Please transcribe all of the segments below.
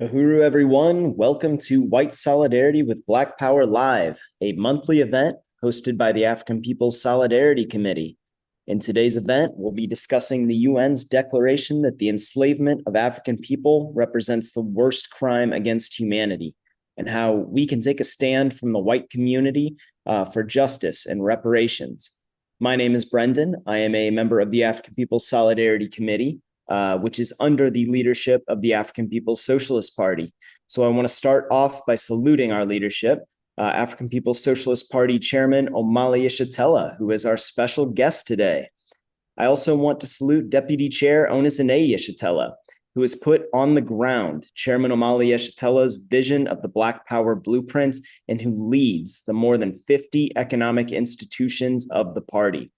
Uhuru, everyone. Welcome to White Solidarity with Black Power Live, a monthly event hosted by the African People's Solidarity Committee. In today's event, we'll be discussing the UN's declaration that the enslavement of African people represents the worst crime against humanity, and how we can take a stand from the white community for justice and reparations. My name is Brendan. I am a member of the African People's Solidarity Committee, which is under the leadership of the African People's Socialist Party. So I want to start off by saluting our leadership, African People's Socialist Party Chairman Omali Yeshitela, who is our special guest today. I also want to salute Deputy Chair Onizane Yeshitela, who has put on the ground Chairman Omali Yeshitela's vision of the Black Power Blueprint and who leads the more than 50 economic institutions of the party.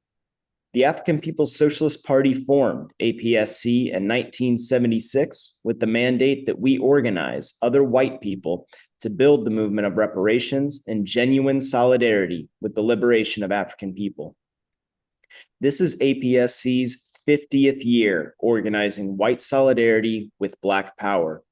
The African People's Socialist Party formed APSC in 1976 with the mandate that we organize other white people to build the movement of reparations and genuine solidarity with the liberation of African people. This is APSC's 50th year organizing white solidarity with Black power.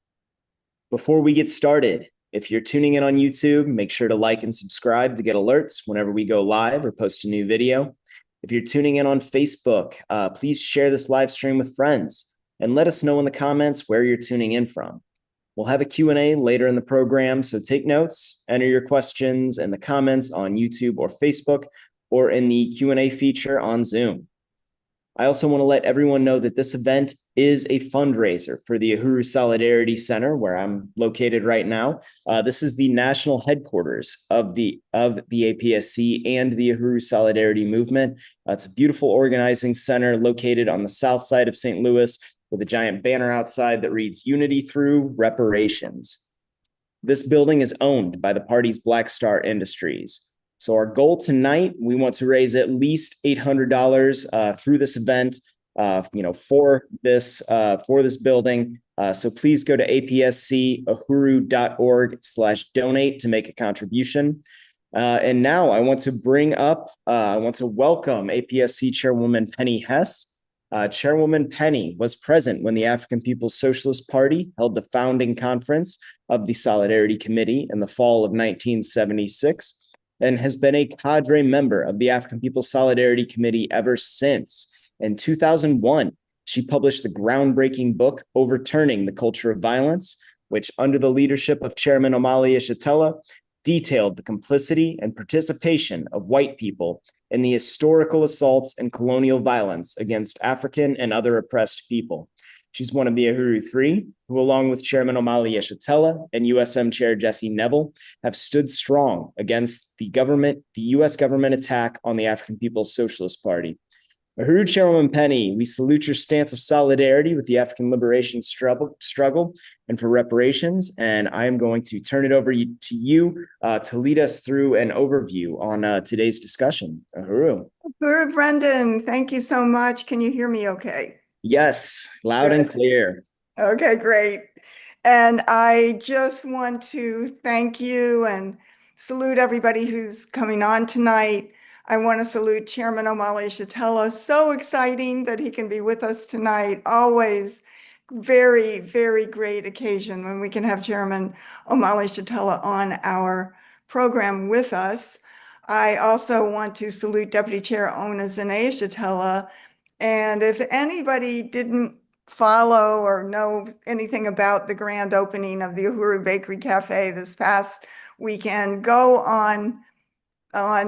Before we get started, if you're tuning in on YouTube, make sure to like and subscribe to get alerts whenever we go live or post a new video. If you're tuning in on Facebook, please share this live stream with friends and let us know in the comments where you're tuning in from. We'll have a Q&A later in the program, so take notes, enter your questions in the comments on YouTube or Facebook, or in the Q&A feature on Zoom. I also want to let everyone know that this event is a fundraiser for the Uhuru Solidarity Center, where I'm located right now. This is the national headquarters of the APSC and the Uhuru Solidarity Movement. It's a beautiful organizing center located on the south side of St. Louis with a giant banner outside that reads "Unity Through Reparations." This building is owned by the party's Black Star Industries. So our goal tonight, we want to raise at least $800 through this event, for this building. So please go to apscuhuru.org/donate to make a contribution. And now I want to welcome APSC Chairwoman Penny Hess. Chairwoman Penny was present when the African People's Socialist Party held the founding conference of the Solidarity Committee in the fall of 1976. And has been a cadre member of the African People's Solidarity Committee ever since. In 2001, she published the groundbreaking book, Overturning the Culture of Violence, which under the leadership of Chairman Omali Yeshitela, detailed the complicity and participation of white people in the historical assaults and colonial violence against African and other oppressed people. She's one of the Uhuru Three, who, along with Chairman Omali Yeshitela and USM Chair Jesse Neville, have stood strong against the U.S. government attack on the African People's Socialist Party. Uhuru Chairwoman Penny, we salute your stance of solidarity with the African liberation struggle and for reparations. And I am going to turn it over to you to lead us through an overview on today's discussion. Uhuru. Uhuru, Brendan, thank you so much. Can you hear me okay? Yes, loud and clear. Okay, great. And I just want to thank you and salute everybody who's coming on tonight. I want to salute Chairman Omali Yeshitela. So exciting that he can be with us tonight. Always very, very great occasion when we can have Chairman Omali Yeshitela on our program with us. I also want to salute Deputy Chair Onizane Yeshitela. And if anybody didn't follow or know anything about the grand opening of the Uhuru Bakery Cafe this past weekend, go on I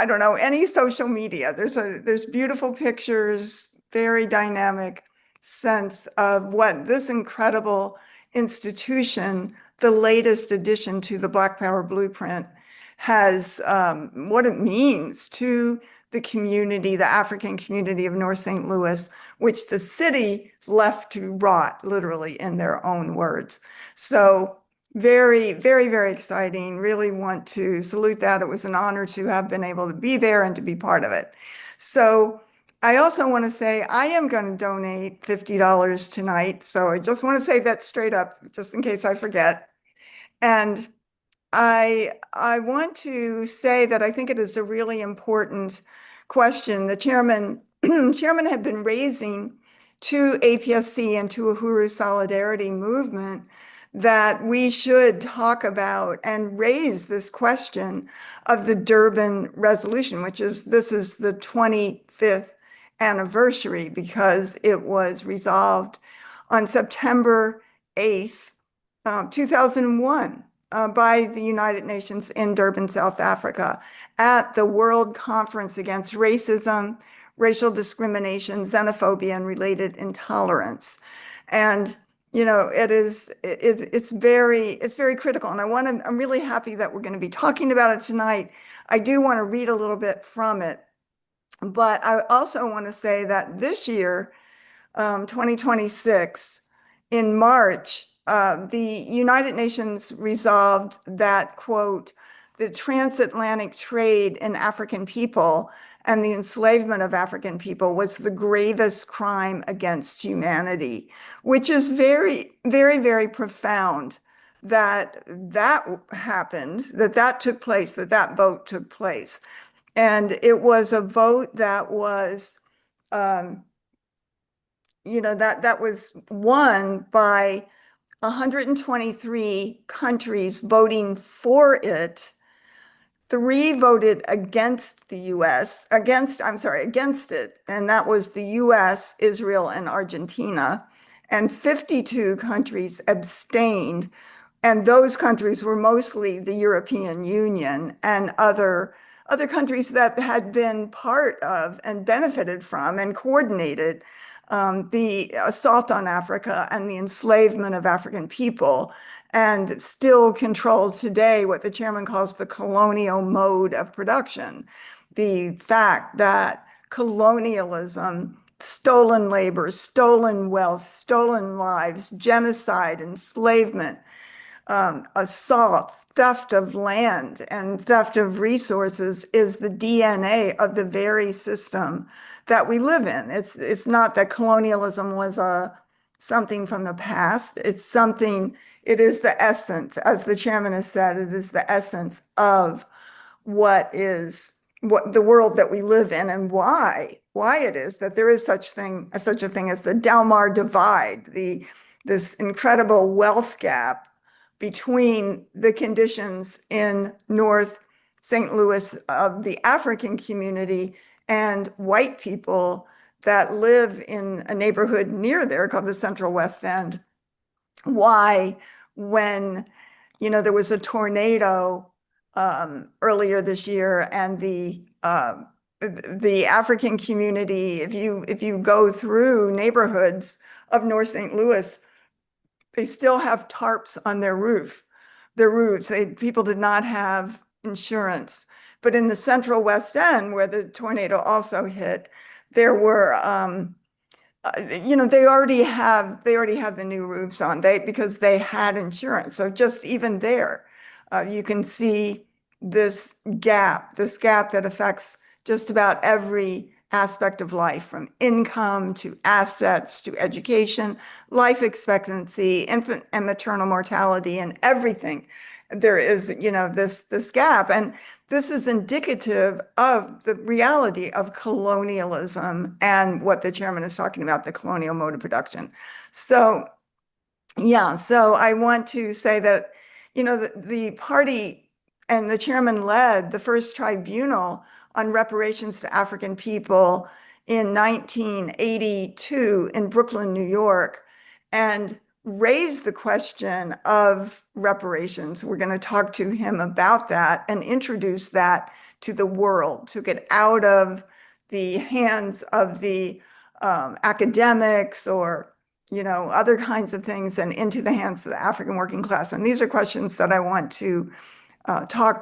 don't know, any social media. There's beautiful pictures, very dynamic sense of what this incredible institution, the latest addition to the Black Power Blueprint, has, what it means to the community, the African community of North St. Louis, which the city left to rot, literally, in their own words. So very, very, very exciting. Really want to salute that. It was an honor to have been able to be there and to be part of it. So I also want to say I am going to donate $50 tonight. So I just want to say that straight up, just in case I forget. And I want to say that I think it is a really important question. The chairman had been raising to APSC and to Uhuru Solidarity Movement that we should talk about and raise this question of the Durban Resolution, this is the 25th anniversary because it was resolved on September 8th, 2001, by the United Nations in Durban, South Africa, at the World Conference Against Racism, Racial Discrimination, Xenophobia, and Related Intolerance. And it's very critical. And I'm really happy that we're going to be talking about it tonight. I do want to read a little bit from it, but I also want to say that this year, 2026, in March, the United Nations resolved that, quote, the transatlantic trade in African people and the enslavement of African people was the gravest crime against humanity, which is very, very, very profound that happened, that took place, that vote took place. And it was a vote that was, that was won by 123 countries voting for it. 3 voted against against it, and that was the US, Israel, and Argentina. And 52 countries abstained, and those countries were mostly the European Union and other countries that had been part of and benefited from and coordinated the assault on Africa and the enslavement of African people, and still controls today what the chairman calls the colonial mode of production. The fact that colonialism, stolen labor, stolen wealth, stolen lives, genocide, enslavement, assault, theft of land, and theft of resources is the DNA of the very system that we live in. It's not that colonialism was something from the past. It is the essence, as the chairman has said, it is the essence of what the world that we live in, and why it is that there is such a thing as the Delmar divide, this incredible wealth gap between the conditions in North St. Louis of the African community and white people that live in a neighborhood near there called the Central West End. Why, when there was a tornado earlier this year, and the African community, if you go through neighborhoods of North St. Louis, they still have tarps on their roofs. People did not have insurance. But in the Central West End, where the tornado also hit, there were, they already have the new roofs on, because they had insurance. So just even there, you can see this gap that affects just about every aspect of life, from income to assets to education, life expectancy, infant and maternal mortality, and everything. There is, this gap. And this is indicative of the reality of colonialism and what the chairman is talking about, the colonial mode of production. So, yeah, so I want to say that, the party and the chairman led the first tribunal on reparations to African people in 1982 in Brooklyn, New York, and raised the question of reparations. We're going to talk to him about that and introduce that to the world, to get out of the hands of the academics or other kinds of things, and into the hands of the African working class. And these are questions that I want to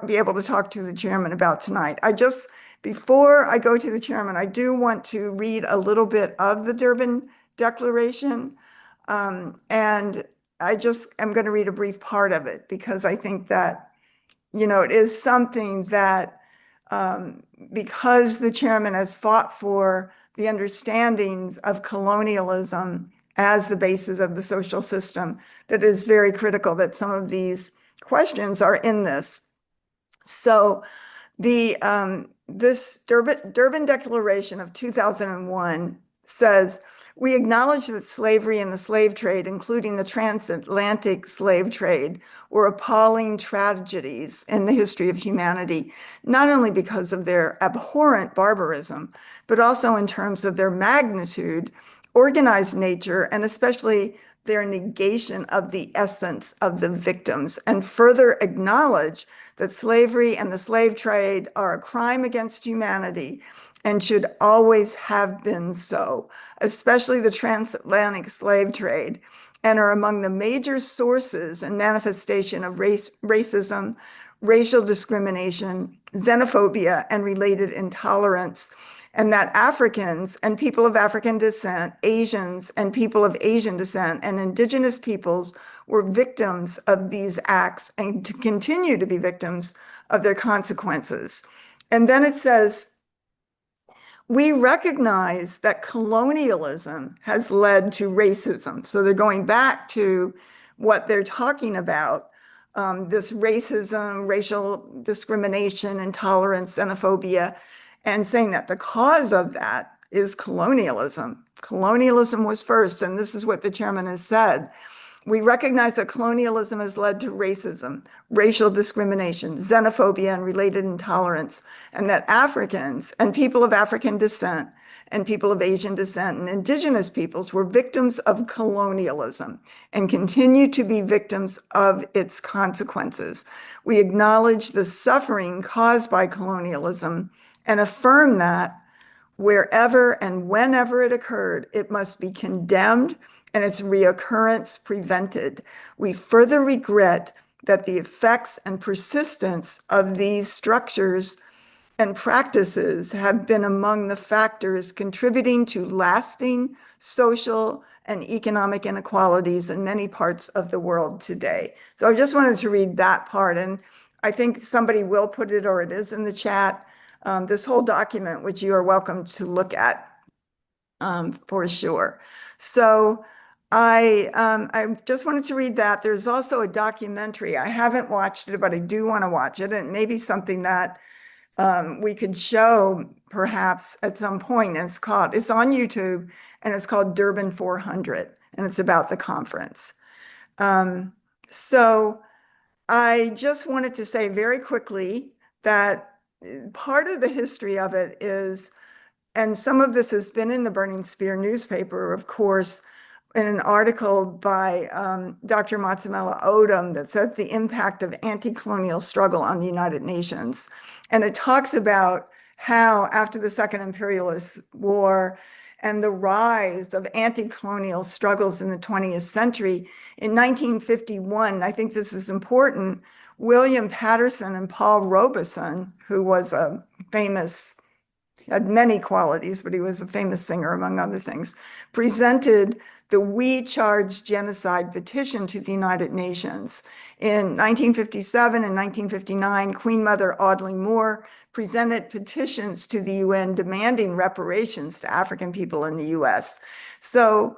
be able to talk to the chairman about tonight. Before I go to the chairman, I do want to read a little bit of the Durban Declaration. And I'm going to read a brief part of it, because I think that, it is something that, because the chairman has fought for the understandings of colonialism as the basis of the social system, that is very critical that some of these questions are in this. So this Durban Declaration of 2001 says, We acknowledge that slavery and the slave trade, including the transatlantic slave trade, were appalling tragedies in the history of humanity, not only because of their abhorrent barbarism, but also in terms of their magnitude, organized nature, and especially their negation of the essence of the victims, and further acknowledge that slavery and the slave trade are a crime against humanity and should always have been so, especially the transatlantic slave trade, and are among the major sources and manifestation of racism, racial discrimination, xenophobia, and related intolerance. And that Africans and people of African descent, Asians and people of Asian descent, and indigenous peoples were victims of these acts and to continue to be victims of their consequences. And then it says, we recognize that colonialism has led to racism. So they're going back to what they're talking about, this racism, racial discrimination, intolerance, xenophobia, and saying that the cause of that is colonialism. Colonialism was first, and this is what the chairman has said. We recognize that colonialism has led to racism, racial discrimination, xenophobia, and related intolerance, and that Africans and people of African descent and people of Asian descent and indigenous peoples were victims of colonialism and continue to be victims of its consequences. We acknowledge the suffering caused by colonialism and affirm that wherever and whenever it occurred, it must be condemned and its reoccurrence prevented. We further regret that the effects and persistence of these structures and practices have been among the factors contributing to lasting social and economic inequalities in many parts of the world today. So I just wanted to read that part, and I think somebody will put it, or it is in the chat, this whole document, which you are welcome to look at for sure. So I just wanted to read that. There's also a documentary. I haven't watched it, but I do want to watch it, and maybe something that we could show perhaps at some point. And it's on YouTube, and it's called Durban 400, and it's about the conference. So I just wanted to say very quickly that part of the history of it is, and some of this has been in the Burning Spear newspaper, of course, in an article by Dr. Matsamela Odom that says the impact of anti-colonial struggle on the United Nations. And it talks about how after the Second Imperialist War and the rise of anti-colonial struggles in the 20th century, in 1951, I think this is important, William Patterson and Paul Robeson, who was a famous, had many qualities, but he was a famous singer, among other things, presented the We Charge Genocide petition to the United Nations. In 1957 and 1959, Queen Mother Audley Moore presented petitions to the UN demanding reparations to African people in the US. So,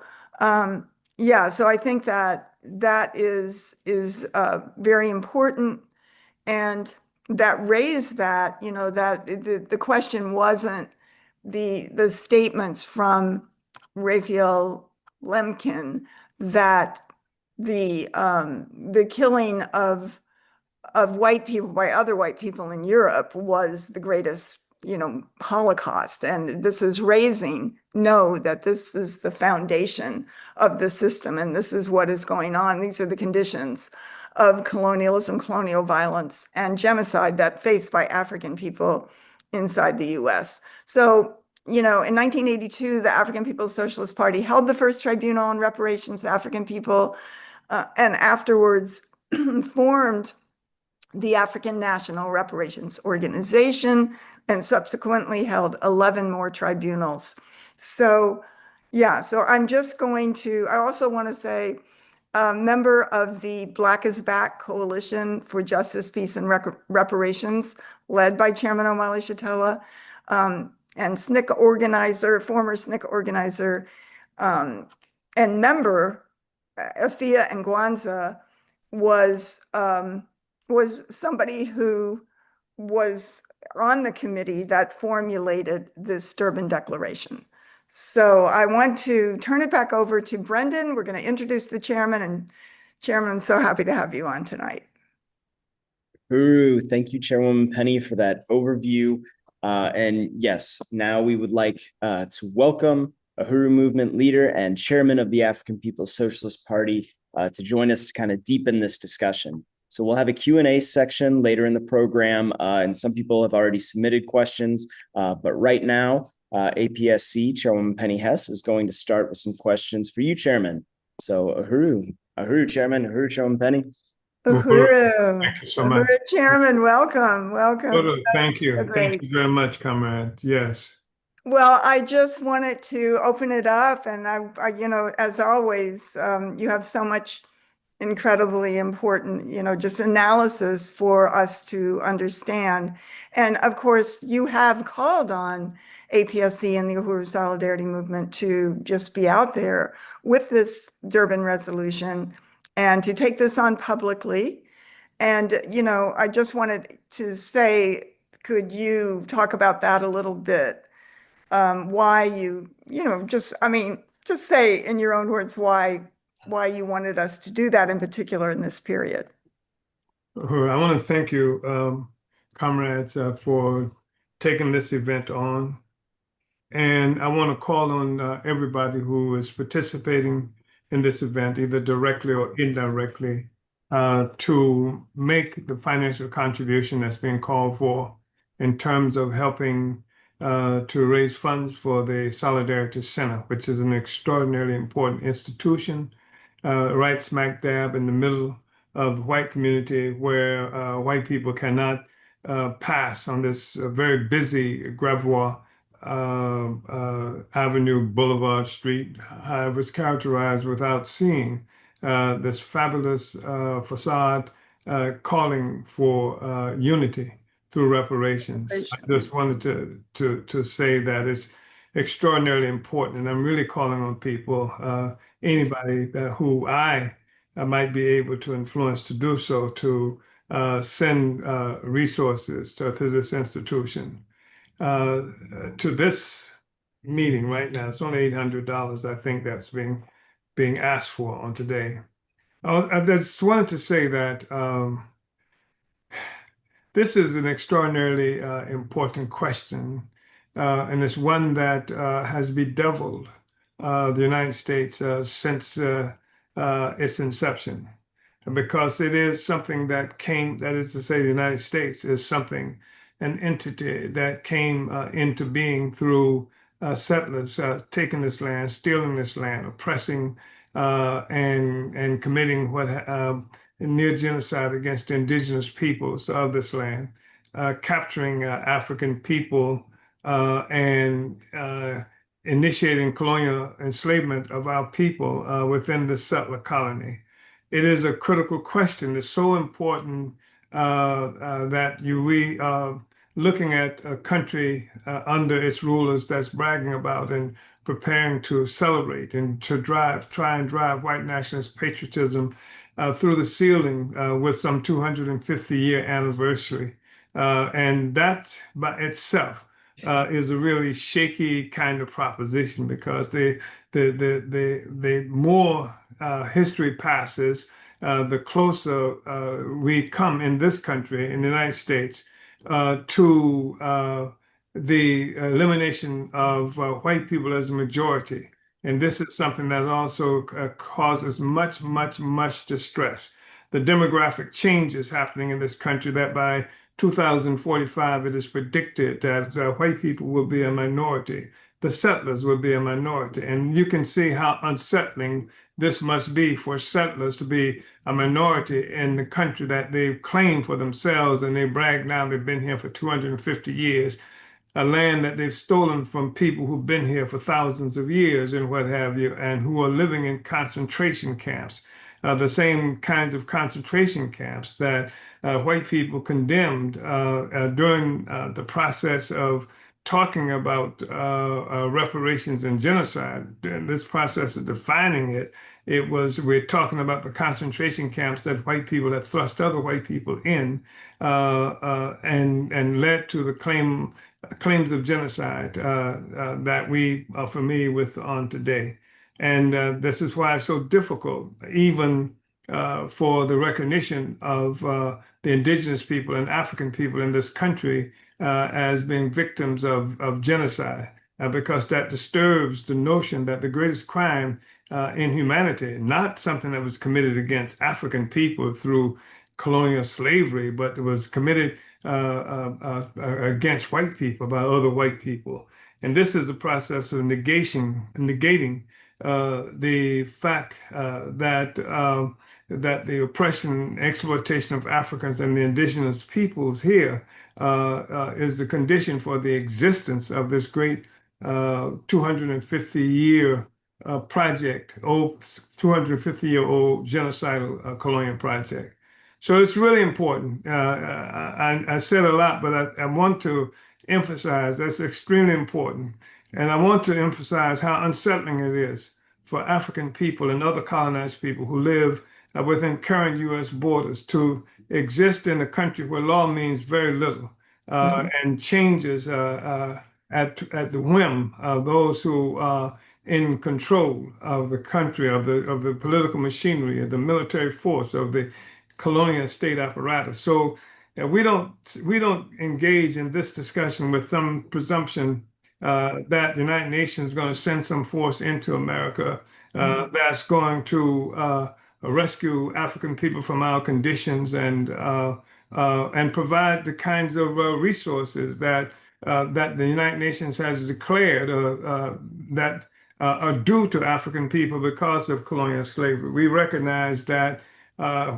yeah, so I think that that is very important. And that raised that, you know, that the question wasn't the statements from Raphael Lemkin that the killing of white people by other white people in Europe was the greatest, you know, Holocaust. And this is raising, know that this is the foundation of the system, and this is what is going on. These are the conditions of colonialism, colonial violence, and genocide that faced by African people inside the US. So, you know, in 1982, the African People's Socialist Party held the first tribunal on reparations to African people, and afterwards formed the African National Reparations Organization, and subsequently held 11 more tribunals. So, yeah, so I'm just going to, I also want to say, a member of the Black is Back Coalition for Justice, Peace, and Reparations, led by Chairman Omali Shatella, and SNCC organizer, former SNCC organizer, and member, Afia Ngwanza, was somebody who was on the committee that formulated this Durban Declaration. So I want to turn it back over to Brendan. We're going to introduce the chairman, and Chairman, I'm so happy to have you on tonight. Ooh, thank you, Chairwoman Penny, for that overview. And yes, now we would like to welcome Uhuru Movement leader and chairman of the African People's Socialist Party to join us to kind of deepen this discussion. So we'll have a Q&A section later in the program, and some people have already submitted questions. But right now, APSC Chairwoman Penny Hess is going to start with some questions for you, Chairman. So Uhuru Chairman, Uhuru Chairwoman Penny. Uhuru, Thank you so Uhuru much. Chairman, welcome. Thank So you. Thank great. you very much, comrade. Yes. Well, I just wanted to open it up, and as always, you have so much incredibly important, just analysis for us to understand. And of course, you have called on APSC and the Uhuru Solidarity Movement to just be out there with this Durban resolution and to take this on publicly. And, I just wanted to say, could you talk about that a little bit? Why just say in your own words why you wanted us to do that in particular in this period. I want to thank you, comrades, for taking this event on. And I want to call on everybody who is participating in this event, either directly or indirectly, to make the financial contribution that's being called for in terms of helping to raise funds for the Solidarity Center, which is an extraordinarily important institution, right smack dab in the middle of the white community where white people cannot pass on this very busy Gravois Avenue, Boulevard Street. However, it's characterized without seeing this fabulous facade calling for unity through reparations. I just wanted to say that it's extraordinarily important, and I'm really calling on people, anybody who I might be able to influence to do so, to send resources to this institution. To this meeting right now. It's only $800, I think, that's being asked for on today. I just wanted to say that this is an extraordinarily important question, and it's one that has bedeviled the United States since its inception, because it is something that is to say, the United States is something, an entity that came into being through settlers taking this land, stealing this land, oppressing and committing what near genocide against the indigenous peoples of this land, capturing African people and initiating colonial enslavement of our people within the settler colony. It is a critical question. It's so important that we are looking at a country under its rulers that's bragging about and preparing to celebrate and to try and drive white nationalist patriotism through the ceiling with some 250-year anniversary. And that by itself is a really shaky kind of proposition, because the more history passes, the closer we come in this country, in the United States, to the elimination of white people as a majority. And this is something that also causes much distress. The demographic change is happening in this country, that by 2045, it is predicted that white people will be a minority. The settlers will be a minority. And you can see how unsettling this must be for settlers to be a minority in the country that they've claimed for themselves, and they brag now they've been here for 250 years, a land that they've stolen from people who've been here for thousands of years and what have you, and who are living in concentration camps, the same kinds of concentration camps that white people condemned during the process of talking about reparations and genocide. In this process of defining it, we're talking about the concentration camps that white people had thrust other white people in, and led to the claim claims of genocide that we are familiar with on today. And this is why it's so difficult, even for the recognition of the indigenous people and African people in this country as being victims of genocide, because that disturbs the notion that the greatest crime in humanity, not something that was committed against African people through colonial slavery, but it was committed against white people by other white people. And this is the process of negating the fact that the oppression and exploitation of Africans and the indigenous peoples here is the condition for the existence of this great 250-year project, 250-year-old genocidal colonial project. So it's really important. I said a lot, but I want to emphasize that's extremely important. And I want to emphasize how unsettling it is for African people and other colonized people who live within current U.S. borders to exist in a country where law means very little and changes at the whim of those who are in control of the country, of the political machinery, of the military force, of the colonial state apparatus. So we don't engage in this discussion with some presumption that the United Nations is going to send some force into America that's going to rescue African people from our conditions and provide the kinds of resources that the United Nations has declared that are due to African people because of colonial slavery. We recognize that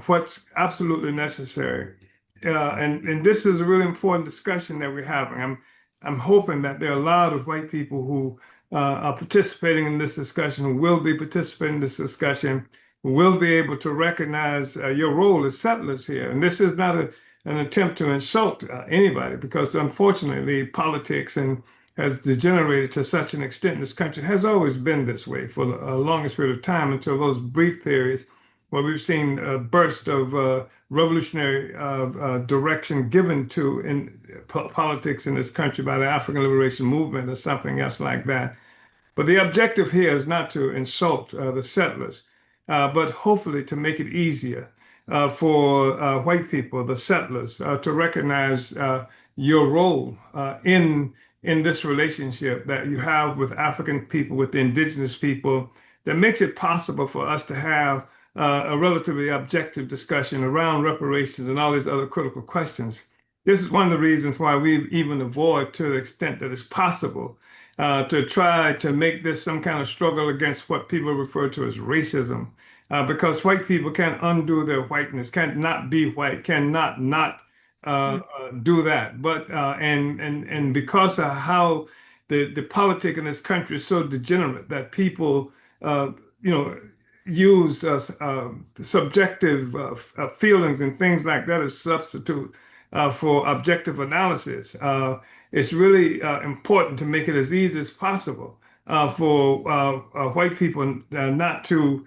what's absolutely necessary. And this is a really important discussion that we're having. I'm hoping that there are a lot of white people who are participating in this discussion, who will be participating in this discussion, who will be able to recognize your role as settlers here. And this is not an attempt to insult anybody, because unfortunately politics has degenerated to such an extent in this country. It has always been this way for the longest period of time, until those brief periods where we've seen a burst of revolutionary direction given to in politics in this country by the African Liberation Movement or something else like that. But the objective here is not to insult the settlers, but hopefully to make it easier for white people, the settlers, to recognize your role in this relationship that you have with African people, with the indigenous people, that makes it possible for us to have a relatively objective discussion around reparations and all these other critical questions. This is one of the reasons why we even avoid, to the extent that it's possible, to try to make this some kind of struggle against what people refer to as racism, because white people can't undo their whiteness, can't not be white, cannot not do that. But and because of how the politic in this country is so degenerate that people use subjective feelings and things like that as substitute for objective analysis. It's really important to make it as easy as possible for white people not to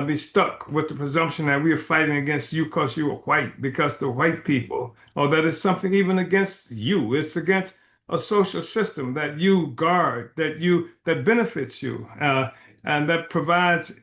be stuck with the presumption that we are fighting against you because you are white, because the white people, or that it's something even against you. It's against a social system that you guard, that benefits you, and that provides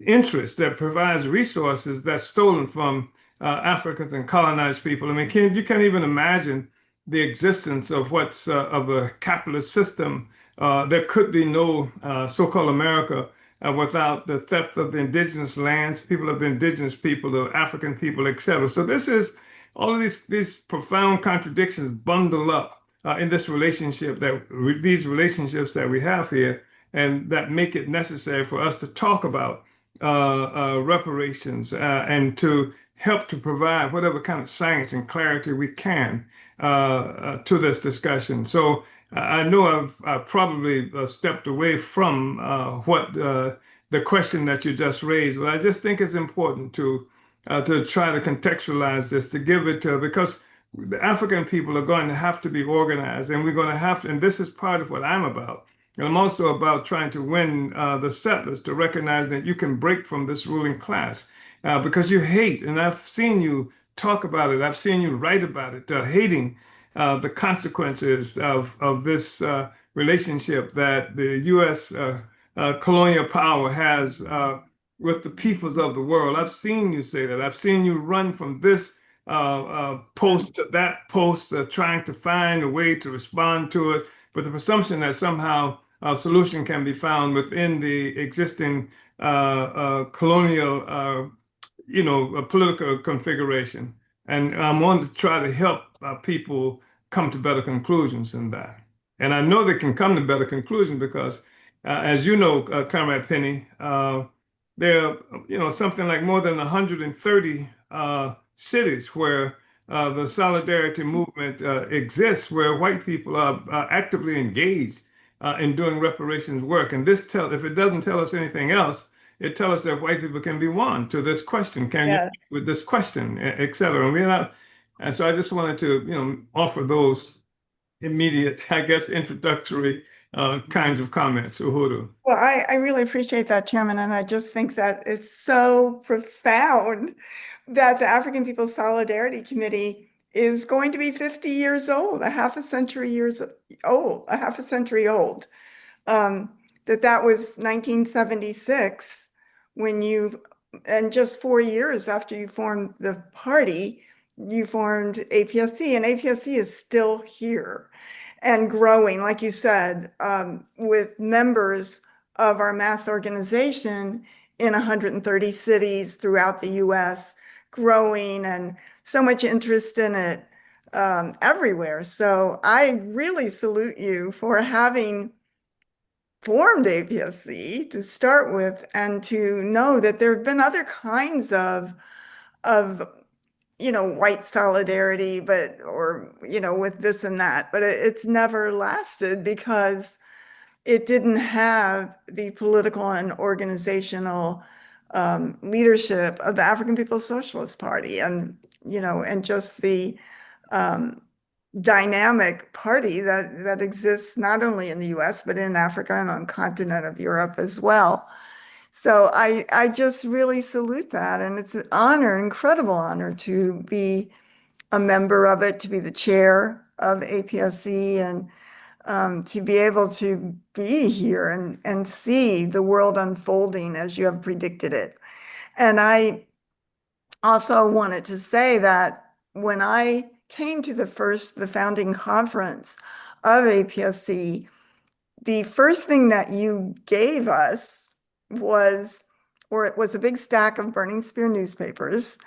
interest, that provides resources that's stolen from Africans and colonized people. I mean, you can't even imagine the existence of of a capitalist system. There could be no so-called America without the theft of the indigenous lands, people of the indigenous people, the African people, etc. So this is all of these profound contradictions bundled up in this relationship these relationships that we have here, and that make it necessary for us to talk about reparations and to help to provide whatever kind of science and clarity we can to this discussion. So I know I've probably stepped away from what the question that you just raised, but I just think it's important to try to contextualize this, to give it because the African people are going to have to be organized, and we're going to have to, and this is part of what I'm about. And I'm also about trying to win the settlers to recognize that you can break from this ruling class because you hate, and I've seen you talk about it, I've seen you write about it, hating the consequences of this relationship that the U.S. Colonial power has with the peoples of the world. I've seen you say that. I've seen you run from this post to that post, trying to find a way to respond to it, with the presumption that somehow a solution can be found within the existing colonial, a political configuration. And I want to try to help people come to better conclusions than that. And I know they can come to better conclusions because, as you know, Comrade Penny, there are, something like more than 130 cities where the solidarity movement exists, where white people are actively engaged in doing reparations work. And if it doesn't tell us anything else, it tells us that white people can be won to this question. Can you Yes. with this question, et cetera? And so I just wanted to, offer those immediate, I guess, introductory kinds of comments. Uhuru. Well, I really appreciate that, Chairman, and I just think that it's so profound that the African People's Solidarity Committee is going to be 50 years old, a half a century old. That was 1976 when and just 4 years after you formed the party, you formed APSC, and APSC is still here and growing, like you said, with members of our mass organization in 130 cities throughout the US, growing, and so much interest in it everywhere. So I really salute you for having formed APSC to start with, and to know that there have been other kinds of white solidarity, with this and that, but it's never lasted because it didn't have the political and organizational leadership of the African People's Socialist Party, and just the um, dynamic party that exists not only in the US, but in Africa and on the continent of Europe as well. So I just really salute that. And it's an honor, incredible honor, to be a member of it, to be the chair of APSC, and to be able to be here and see the world unfolding as you have predicted it. And I also wanted to say that when I came to the founding conference of APSC, the first thing that you gave us it was a big stack of Burning Spear newspapers,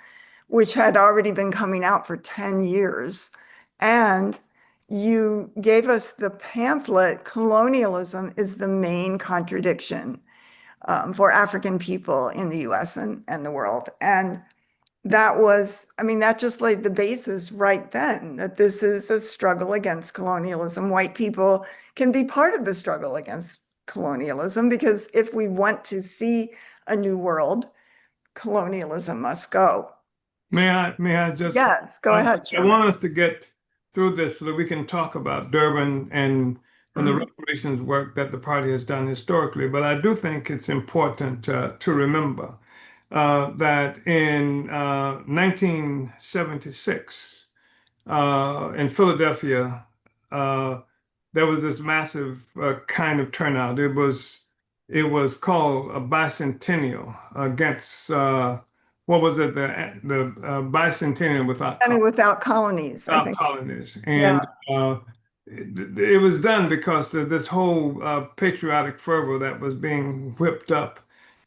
which had already been coming out for 10 years. And you gave us the pamphlet, Colonialism is the Main Contradiction, for African people in the US and the world. And that just laid the basis right then, that this is a struggle against colonialism. White people can be part of the struggle against colonialism, because if we want to see a new world, colonialism must go. May I just, Yes, go ahead, I Chairman. want us to get through this so that we can talk about Durban and the Mhm. reparations work that the party has done historically. But I do think it's important to remember that in 1976 in Philadelphia, uh, there was this massive kind of turnout. It was called a bicentennial against what was it, the bicentennial And without colonies, I without think. colonies. Yeah. And it was done because of this whole patriotic fervor that was being whipped up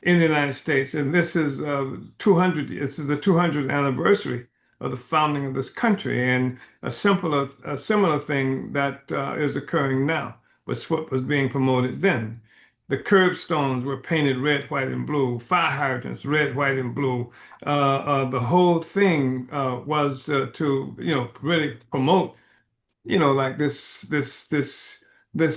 in the United States. And this is the 200th anniversary of the founding of this country. And a similar thing that is occurring now was what was being promoted then. The curbstones were painted red, white, and blue. Fire hydrants, red, white, and blue. The whole thing was to, really promote, like this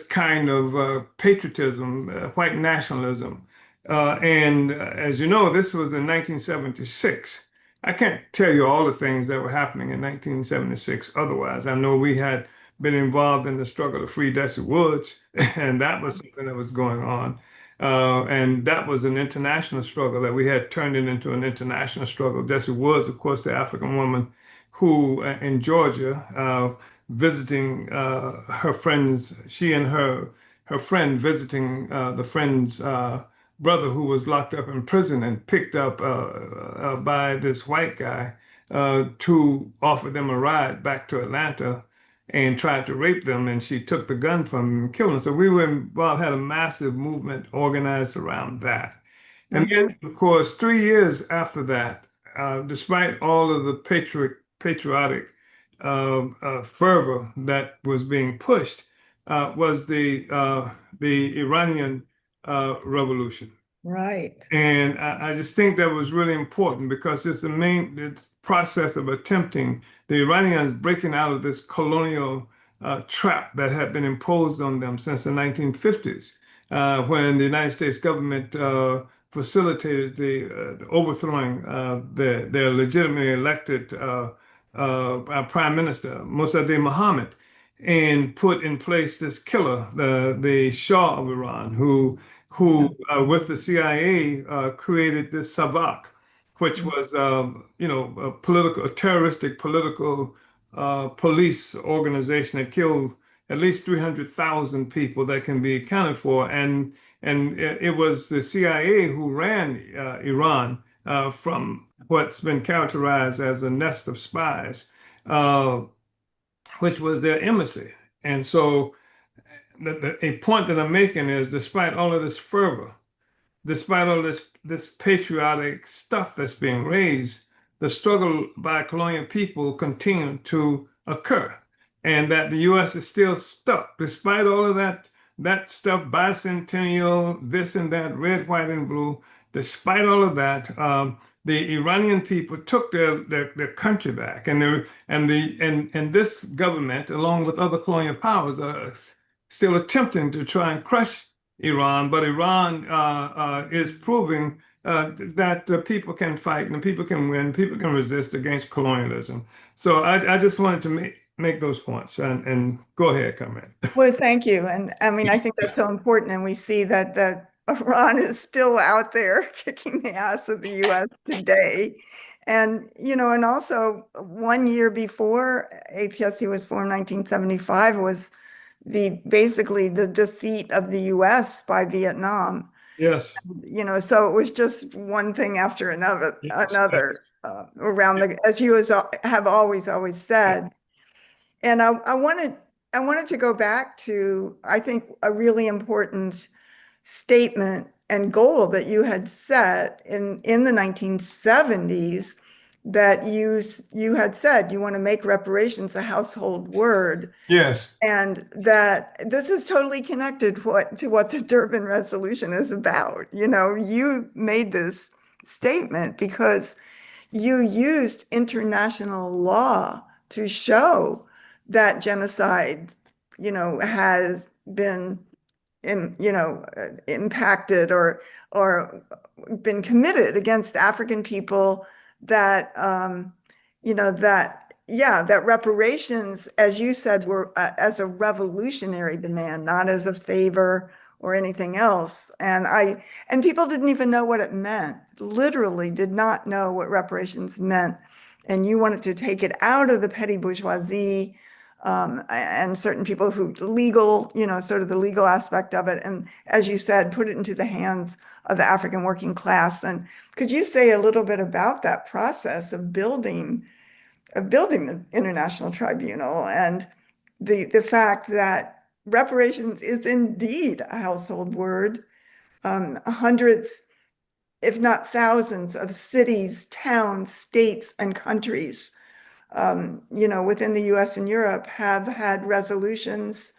kind of patriotism, white nationalism. And as you know, this was in 1976. I can't tell you all the things that were happening in 1976 otherwise. I know we had been involved in the struggle to free Desi Woods, and that was something that was going on. And that was an international struggle that we had turned it into an international struggle. Desi Woods, of course, the African woman who in Georgia visiting her friends, she and her friend visiting the friend's brother who was locked up in prison and picked up by this white guy to offer them a ride back to Atlanta and tried to rape them, and she took the gun from him and killed him. So we were involved, had a massive movement organized around that. And Mhm. then, of course, 3 years after that, despite all of the patriotic fervor that was being pushed, was the Iranian Revolution. Right. And I just think that was really important because it's the process of attempting the Iranians breaking out of this colonial trap that had been imposed on them since the 1950s, when the United States government facilitated the overthrowing their legitimately elected Prime Minister, Mossadegh Mohammed, and put in place this killer, the Shah of Iran, who with the CIA, created this SAVAK, which was, a terroristic political police organization that killed at least 300,000 people that can be accounted for. And it was the CIA who ran Iran from what's been characterized as a nest of spies, uh, which was their embassy. And so a point that I'm making is despite all of this fervor, despite all this patriotic stuff that's being raised, the struggle by colonial people continued to occur, and that the U.S. is still stuck, despite all of that stuff, bicentennial, this and that, red, white, and blue. Despite all of that, the Iranian people took their country back, and this government, along with other colonial powers, are still attempting to try and crush Iran, but Iran is proving that people can fight and people can win, people can resist against colonialism. So I just wanted to make those points and go ahead, comment. Well, thank you. And I mean, I think that's so important. And we see that Iran is still out there kicking the ass of the US today. And, and also 1 year before APSC was formed, 1975, was basically the defeat of the US by Vietnam. Yes. So it was just one thing after Yes. another around as you have always said. And I wanted to go back to, I think, a really important statement and goal that you had set in the 1970s, that you had said you want to make reparations a household word, Yes. and that this is totally connected to what the Durban Resolution is about. You made this statement because you used international law to show that genocide, has been impacted or been committed against African people, that that reparations, as you said, were as a revolutionary demand, not as a favor or anything else. And people didn't even know what it meant, literally did not know what reparations meant. And you wanted to take it out of the petty bourgeoisie, and certain people who sort of the legal aspect of it. And as you said, put it into the hands of the African working class. And could you say a little bit about that process of building the International Tribunal, and the fact that reparations is indeed a household word? Hundreds, if not thousands, of cities, towns, states, and countries, within the US and Europe have had resolutions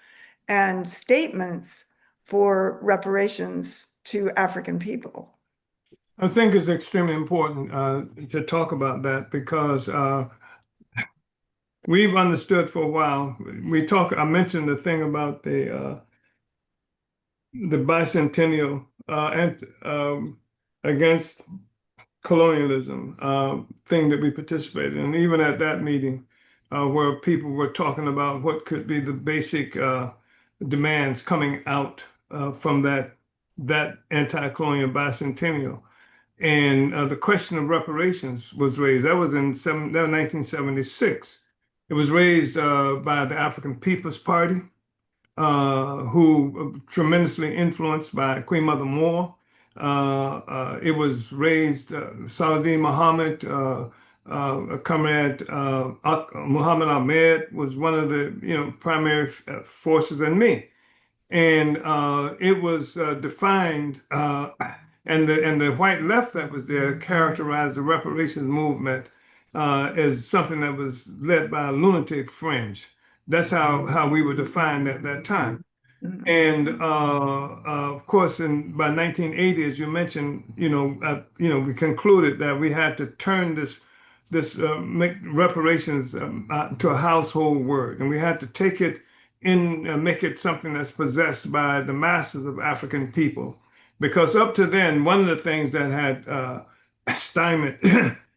and statements for reparations to African people. I think it's extremely important to talk about that because we've understood for a while. I mentioned the thing about the bicentennial and against colonialism thing that we participated in. And even at that meeting, where people were talking about what could be the basic demands coming out from that anti-colonial bicentennial. And the question of reparations was raised. That was 1976. It was raised by the African People's Party, who tremendously influenced by Queen Mother Moore. It was raised, Saladin Muhammad, Comrade Muhammad Ahmed was one of the primary forces in me. And it was defined, and the white left that was there characterized the reparations movement as something that was led by a lunatic fringe. That's how we were defined at that time. And of course, by 1980, as you mentioned, we concluded that we had to turn this make reparations to a household word, and we had to take it make it something that's possessed by the masses of African people. Because up to then, one of the things that had stymied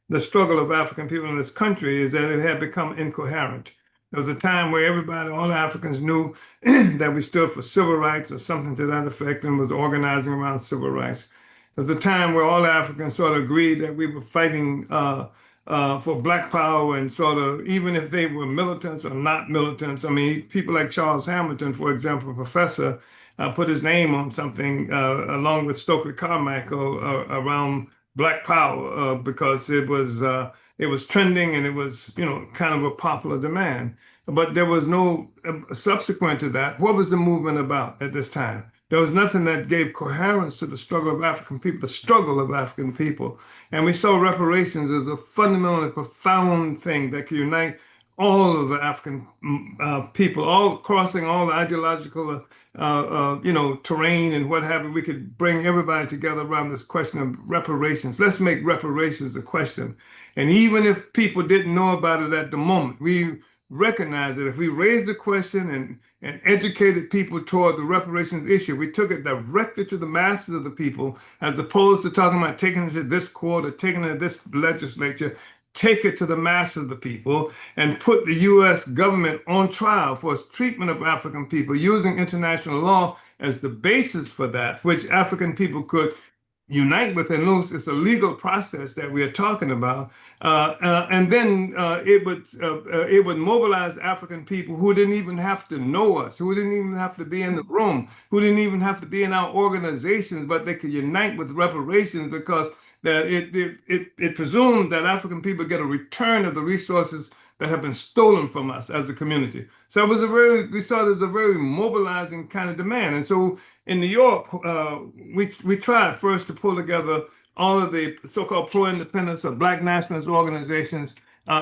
the struggle of African people in this country is that it had become incoherent. There was a time where everybody, all Africans knew that we stood for civil rights or something to that effect and was organizing around civil rights. There was a time where all Africans sort of agreed that we were fighting for Black power, and sort of, even if they were militants or not militants. I mean, people like Charles Hamilton, for example, a professor, put his name on something along with Stokely Carmichael around Black power because it was trending and it was kind of a popular demand. But there was no subsequent to that. What was the movement about at this time? There was nothing that gave coherence to the struggle of African people, the struggle of African people. And we saw reparations as a fundamentally profound thing that could unite all of the African people, all crossing all the ideological, terrain and what have you. We could bring everybody together around this question of reparations. Let's make reparations a question. And even if people didn't know about it at the moment, we recognize that if we raised the question and educated people toward the reparations issue, we took it directly to the masses of the people, as opposed to talking about taking it to this court or taking it to this legislature. Take it to the masses of the people and put the U.S. government on trial for its treatment of African people using international law as the basis for that, which African people could unite with and lose. It's a legal process that we are talking about, and then it would mobilize African people who didn't even have to know us, who didn't even have to be in the room, who didn't even have to be in our organizations, but they could unite with reparations because that it presumed that African people get a return of the resources that have been stolen from us as a community. So we saw it as a very mobilizing kind of demand. And so in New York, we tried first to pull together all of the so-called pro-independence or Black nationalist organizations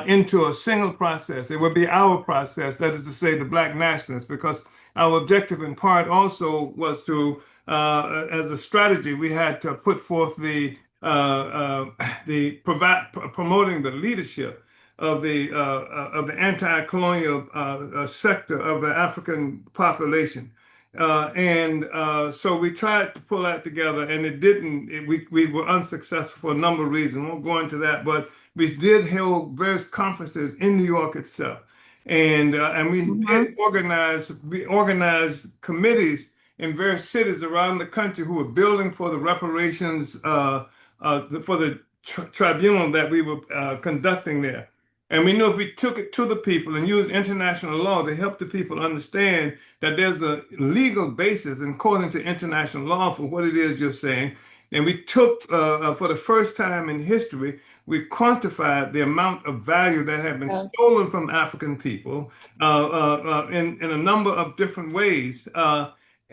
into a single process. It would be our process, that is to say, the Black nationalists, because our objective in part also was to, as a strategy, we had to put forth promoting the leadership of the anti-colonial sector of the African population. So we tried to pull that together, and it didn't. We were unsuccessful for a number of reasons. I won't go into that, but we did hold various conferences in New York itself, and we did organize. We organized committees in various cities around the country who were building for the reparations, for the tribunal that we were conducting there. And we knew if we took it to the people and used international law to help the people understand that there's a legal basis according to international law for what it is you're saying. And we took, for the first time in history, we quantified the amount of value that had been stolen from African people in a number of different ways,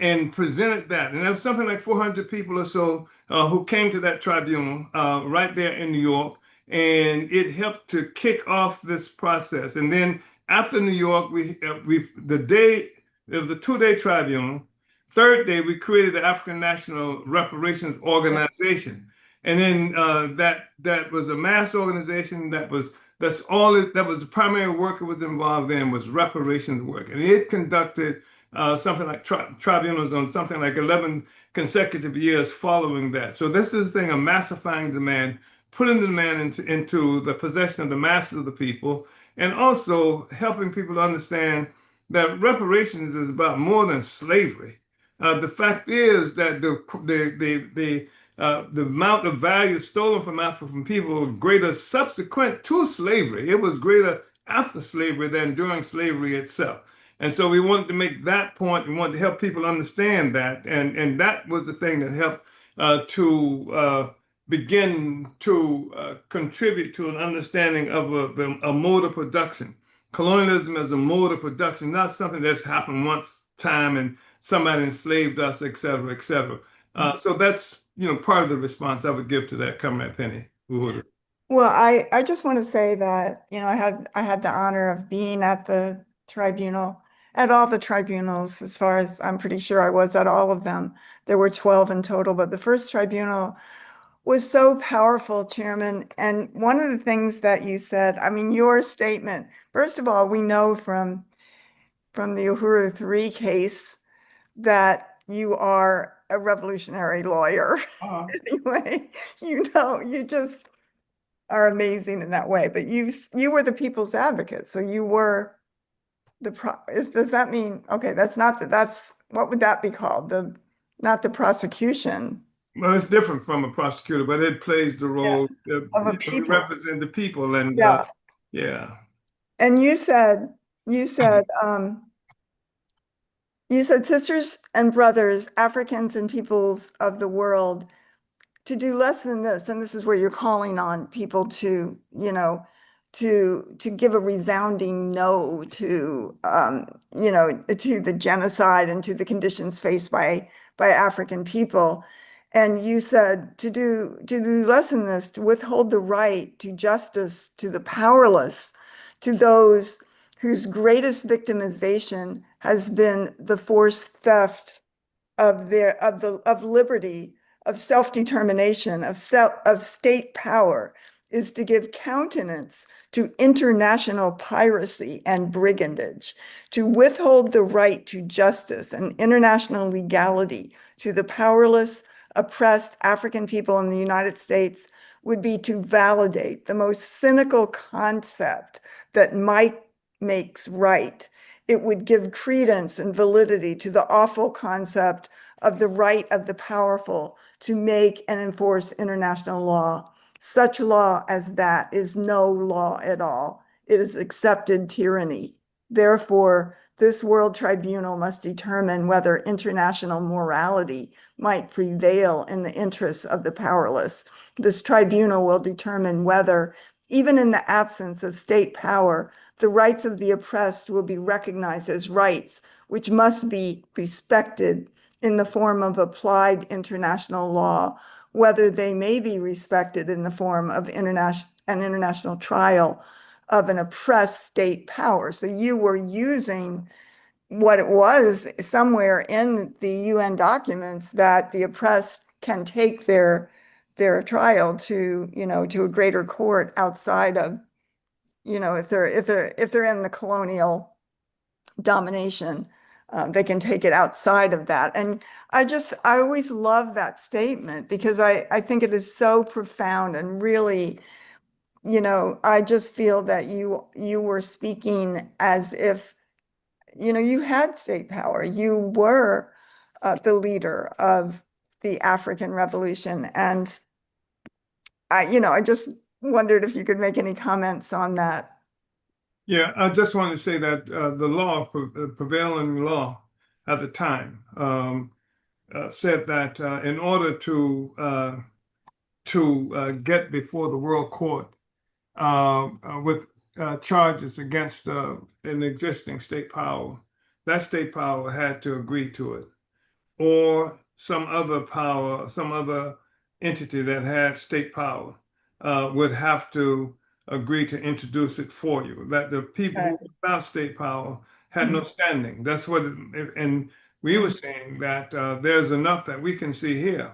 and presented that. And there was something like 400 people or so who came to that tribunal right there in New York. And it helped to kick off this process. And then after New York, there was a 2-day tribunal. Third day, we created the African National Reparations Organization. And then that was a mass organization that was the primary work it was involved in was reparations work. And it conducted something like tribunals on something like 11 consecutive years following that. So this is the thing, a massifying demand, putting the demand into the possession of the masses of the people, and also helping people to understand that reparations is about more than slavery. The fact is that the amount of value stolen from African people was greater subsequent to slavery. It was greater after slavery than during slavery itself. And so we wanted to make that point. We wanted to help people understand that, and that was the thing that helped to begin to contribute to an understanding of a mode of production. Colonialism as a mode of production, not something that's happened once time and somebody enslaved us, et cetera, et cetera. So that's part of the response I would give to that comment, Penny. Uhuru. Well, I just want to say that, I had the honor of being at the tribunal, at all the tribunals, as far as I'm pretty sure I was at all of them. There were 12 in total, but the first tribunal was so powerful, Chairman. And one of the things that you said, I mean, your statement, first of all, we know from the Uhuru 3 case that you are a revolutionary lawyer. Uh, Anyway, you just are amazing in that way. But you were the people's advocate, so you were does that mean, okay, that's what would that be called? Not the prosecution. well, it's different from a prosecutor, but it plays the Yeah, role. of a We people. represent the people, and Yeah. yeah. And you said sisters and brothers, Africans and peoples of the world, to do less than this, and this is where you're calling on people to, to give a resounding no to, to the genocide and to the conditions faced by African people. And you said to do less than this, to withhold the right to justice to the powerless, to those whose greatest victimization has been the forced theft of liberty, of self-determination, of state power, is to give countenance to international piracy and brigandage, to withhold the right to justice and international legality to the powerless, oppressed African people in the United States would be to validate the most cynical concept that might makes right. It would give credence and validity to the awful concept of the right of the powerful to make and enforce international law. Such law as that is no law at all. It is accepted tyranny. Therefore, this World Tribunal must determine whether international morality might prevail in the interests of the powerless. This tribunal will determine whether, even in the absence of state power, the rights of the oppressed will be recognized as rights, which must be respected in the form of applied international law, whether they may be respected in the form of an international trial of an oppressed state power. So you were using what it was somewhere in the UN documents that the oppressed can take their trial to, to a greater court outside of, if they're in the colonial domination, they can take it outside of that. And I always love that statement because I think it is so profound and really, I just feel that you were speaking as if, you had state power. You were the leader of the African Revolution. And I just wondered if you could make any comments on that. Yeah, I just wanted to say that the prevailing law at the time said that in order to get before the World Court with charges against an existing state power, that state power had to agree to it, or some other power, some other entity that had state power would have to agree to introduce it for you. That the people who were without state power had no standing. That's what, and we were saying that there's enough that we can see here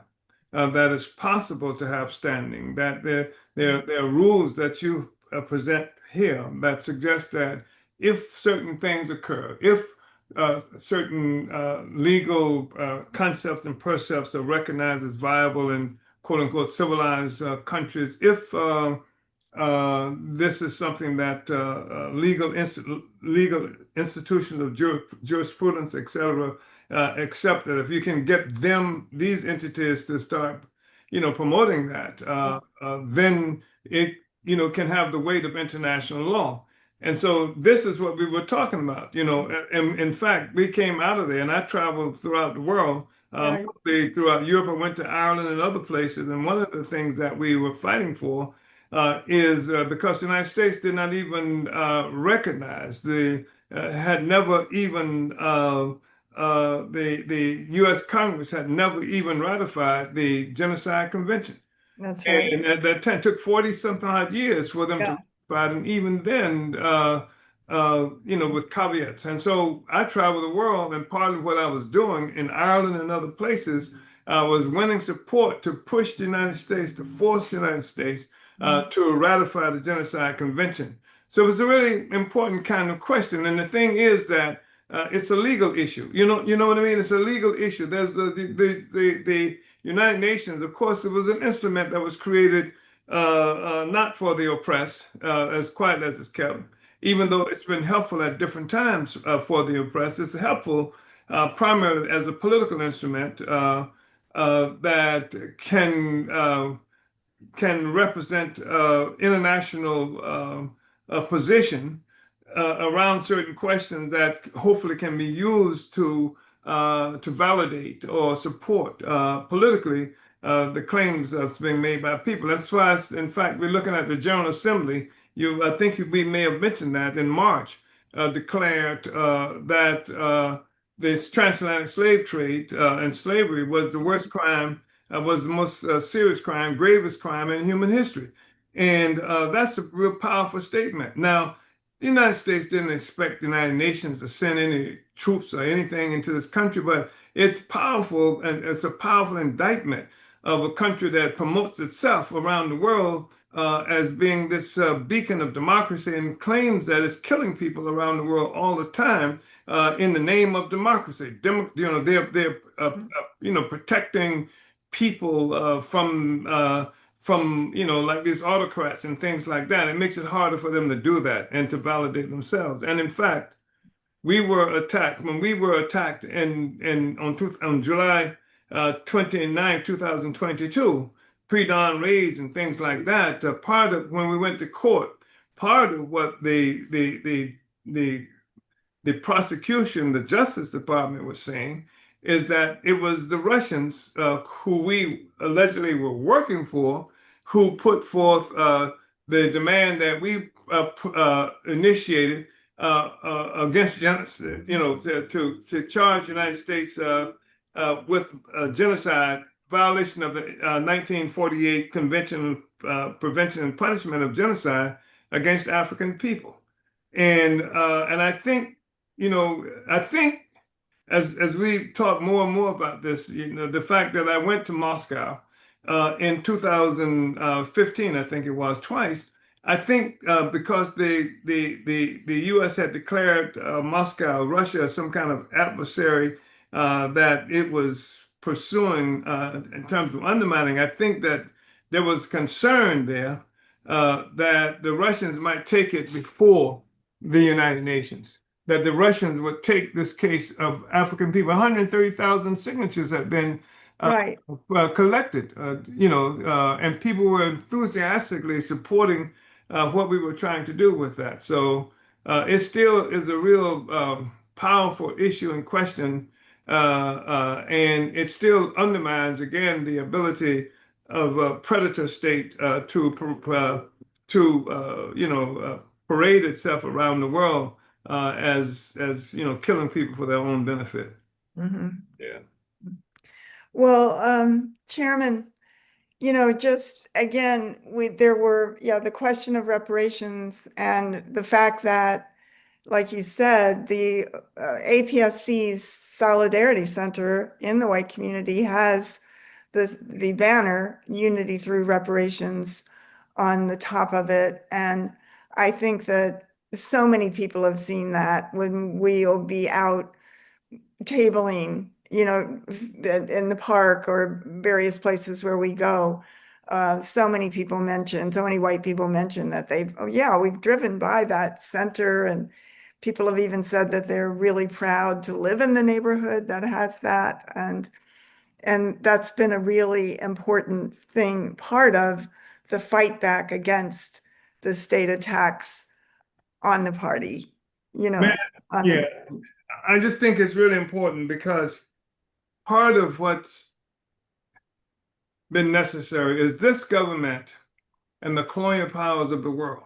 that it's possible to have standing. That there are rules that you present here that suggest that if certain things occur, if certain legal concepts and percepts are recognized as viable in quote unquote civilized countries. If this is something that legal institutions of jurisprudence, et cetera, accept that if you can get these entities to start, promoting that, then it, can have the weight of international law. And so this is what we were talking about, and in fact, we came out of there and I traveled throughout the world, Yeah, mostly throughout Europe. I went to Ireland and other places. And one of the things that we were fighting for is because the United States did not even recognize had never even, the U.S. Congress had never even ratified the Genocide Convention. that's right. And at that time, it took 40 something odd years for them Yeah. to ratify it. And even then, with caveats. And so I traveled the world, and part of what I was doing in Ireland and other places was winning support to push the United States, to force the United States to ratify the Genocide Convention. So it was a really important kind of question. And the thing is that it's a legal issue. You know what I mean? It's a legal issue. There's the United Nations, of course, it was an instrument that was created not for the oppressed, as quiet as it's kept, even though it's been helpful at different times for the oppressed. It's helpful primarily as a political instrument that can represent international position around certain questions that hopefully can be used to validate or support politically the claims that's being made by people. That's why, in fact, we're looking at the General Assembly. I think we may have mentioned that in March, declared that this transatlantic slave trade and slavery was the worst crime, was the most serious crime, gravest crime in human history. And that's a real powerful statement. Now, the United States didn't expect the United Nations to send any troops or anything into this country, but it's powerful, and it's a powerful indictment of a country that promotes itself around the world as being this beacon of democracy, and claims that it's killing people around the world all the time in the name of democracy. They're protecting people from like these autocrats and things like that. It makes it harder for them to do that and to validate themselves. And in fact, we were attacked when we were attacked on July 29, 2022, pre-dawn raids and things like that. Part of when we went to court, part of what the prosecution, the Justice Department was saying, is that it was the Russians who we allegedly were working for, who put forth the demand that we initiated against genocide, to charge the United States with genocide, violation of the 1948 Convention on Prevention and Punishment of Genocide against African people. And I think as we talk more and more about this, the fact that I went to Moscow in 2015, I think it was twice. I think because the U.S. had declared Moscow, Russia, some kind of adversary that it was pursuing in terms of undermining. I think that there was concern there that the Russians might take it before the United Nations, that the Russians would take this case of African people. 130,000 signatures have been Right. collected, and people were enthusiastically supporting what we were trying to do with that. So it still is a real powerful issue and question, and it still undermines again the ability of a predator state to parade itself around the world as killing people for their own benefit. Mhm. Yeah. Well, Chairman, just again, there were, the question of reparations and the fact that, like you said, the APSC's Solidarity Center in the white community has the banner Unity Through Reparations on the top of it. And I think that so many people have seen that when we'll be out tabling, in the park or various places where we go. So many white people mention that we've driven by that center, and people have even said that they're really proud to live in the neighborhood that has that. And that's been a really important part of the fight back against the state attacks on the party, you Man, know, on yeah, the. I just think it's really important because part of what's been necessary is this government and the colonial powers of the world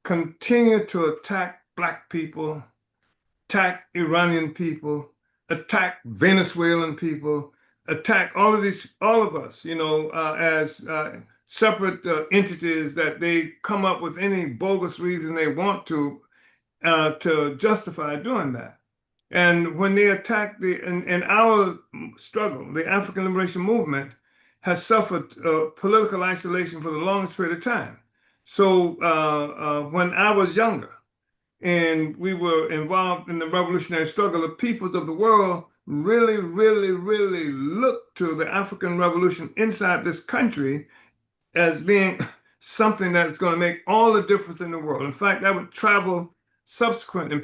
continue to attack Black people, attack Iranian people, attack Venezuelan people, attack all of us, as separate entities that they come up with any bogus reason they want to justify doing that. And when they attack in our struggle, the African liberation movement has suffered political isolation for the longest period of time. So when I was younger, and we were involved in the revolutionary struggle, the peoples of the world really, really, really looked to the African Revolution inside this country as being something that's going to make all the difference in the world. In fact, I would travel subsequent, and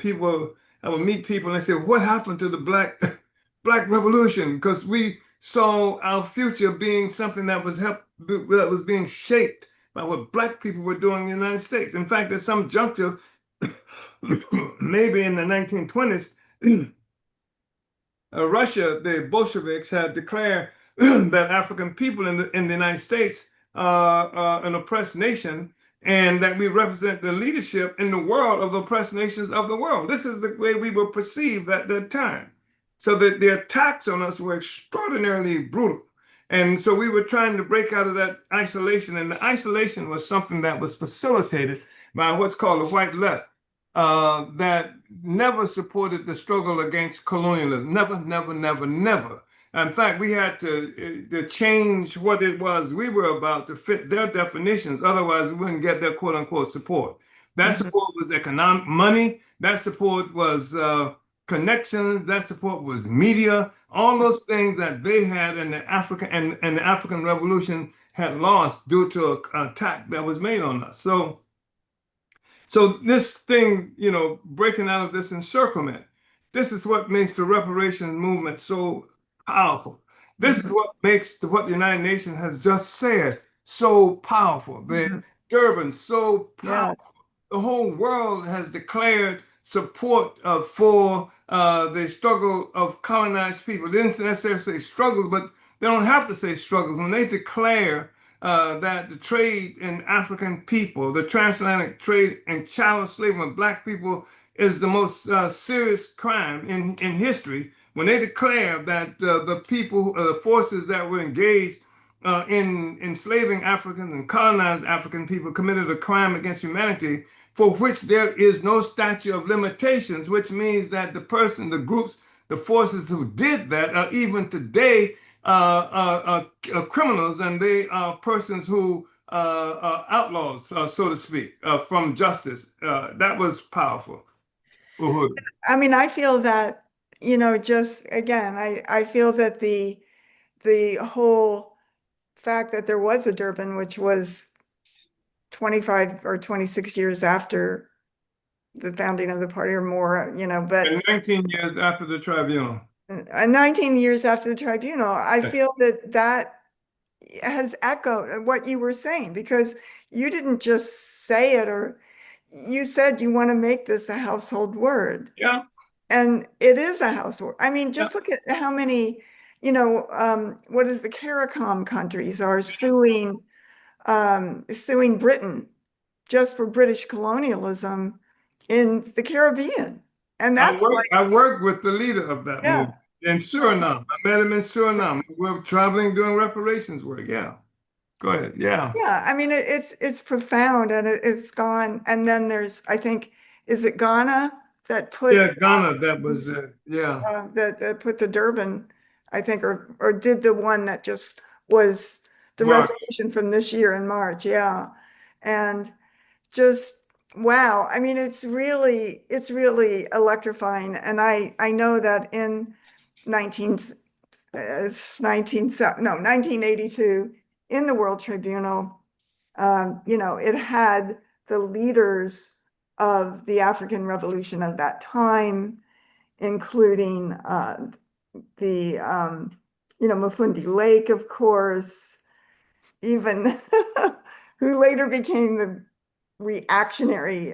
I would meet people, and they say, "What happened to the Black Revolution?" Because we saw our future being something that was being shaped by what Black people were doing in the United States. In fact, at some juncture, maybe in the 1920s, Russia, the Bolsheviks had declared that African people in the United States are an oppressed nation, and that we represent the leadership in the world of the oppressed nations of the world. This is the way we were perceived at that time. So the attacks on us were extraordinarily brutal. And so we were trying to break out of that isolation, and the isolation was something that was facilitated by what's called the white left, that never supported the struggle against colonialism. Never, never, never, never. In fact, we had to change what it was we were about to fit their definitions. Otherwise, we wouldn't get their quote unquote support. That support was economic money. That support was connections. That support was media. All those things that they had in the African and the African Revolution had lost due to an attack that was made on us. So this thing, breaking out of this encirclement, this is what makes the reparations movement so powerful. This is what makes what the United Nations has just said so powerful. The Durban so powerful. Yeah. The whole world has declared support for the struggle of colonized people. They didn't necessarily say struggles, but they don't have to say struggles. When they declare that the trade in African people, the transatlantic trade and chattel slavery of Black people is the most serious crime in history, when they declare that the people, the forces that were engaged in enslaving Africans and colonized African people committed a crime against humanity for which there is no statute of limitations, which means that the person, the groups, the forces who did that are even today criminals, and they are persons who are outlaws, so to speak, from justice. That was powerful. Uhud. I mean, I feel that, just again, I feel that the whole fact that there was a Durban, which was 25 or 26 years after the founding of the party or more, but And 19 years after the tribunal. 19 years after the tribunal, I feel that has echoed what you were saying, because you didn't just say it, or you said you want to make this a household word. Yeah. And it is a household. I mean, Yeah. just look at how many, what is the CARICOM countries are suing Britain just for British colonialism in the Caribbean. And that's like, I worked with the leader of that yeah, movement in Suriname. I met him in Suriname. We were traveling doing reparations work. Yeah. Go ahead. Yeah. yeah. I mean, it's profound, and it's gone. And then there's, I think, is it Ghana that put Yeah, Ghana, that was it. Yeah. that put the Durban, I think, or did the one that just was the Mark. resolution from this year in March. Yeah. And just wow. I mean, it's really electrifying. And I know that in 19 1982 in the World Tribunal, it had the leaders of the African Revolution of that time, including the Mafundi Lake, of course, even who later became reactionary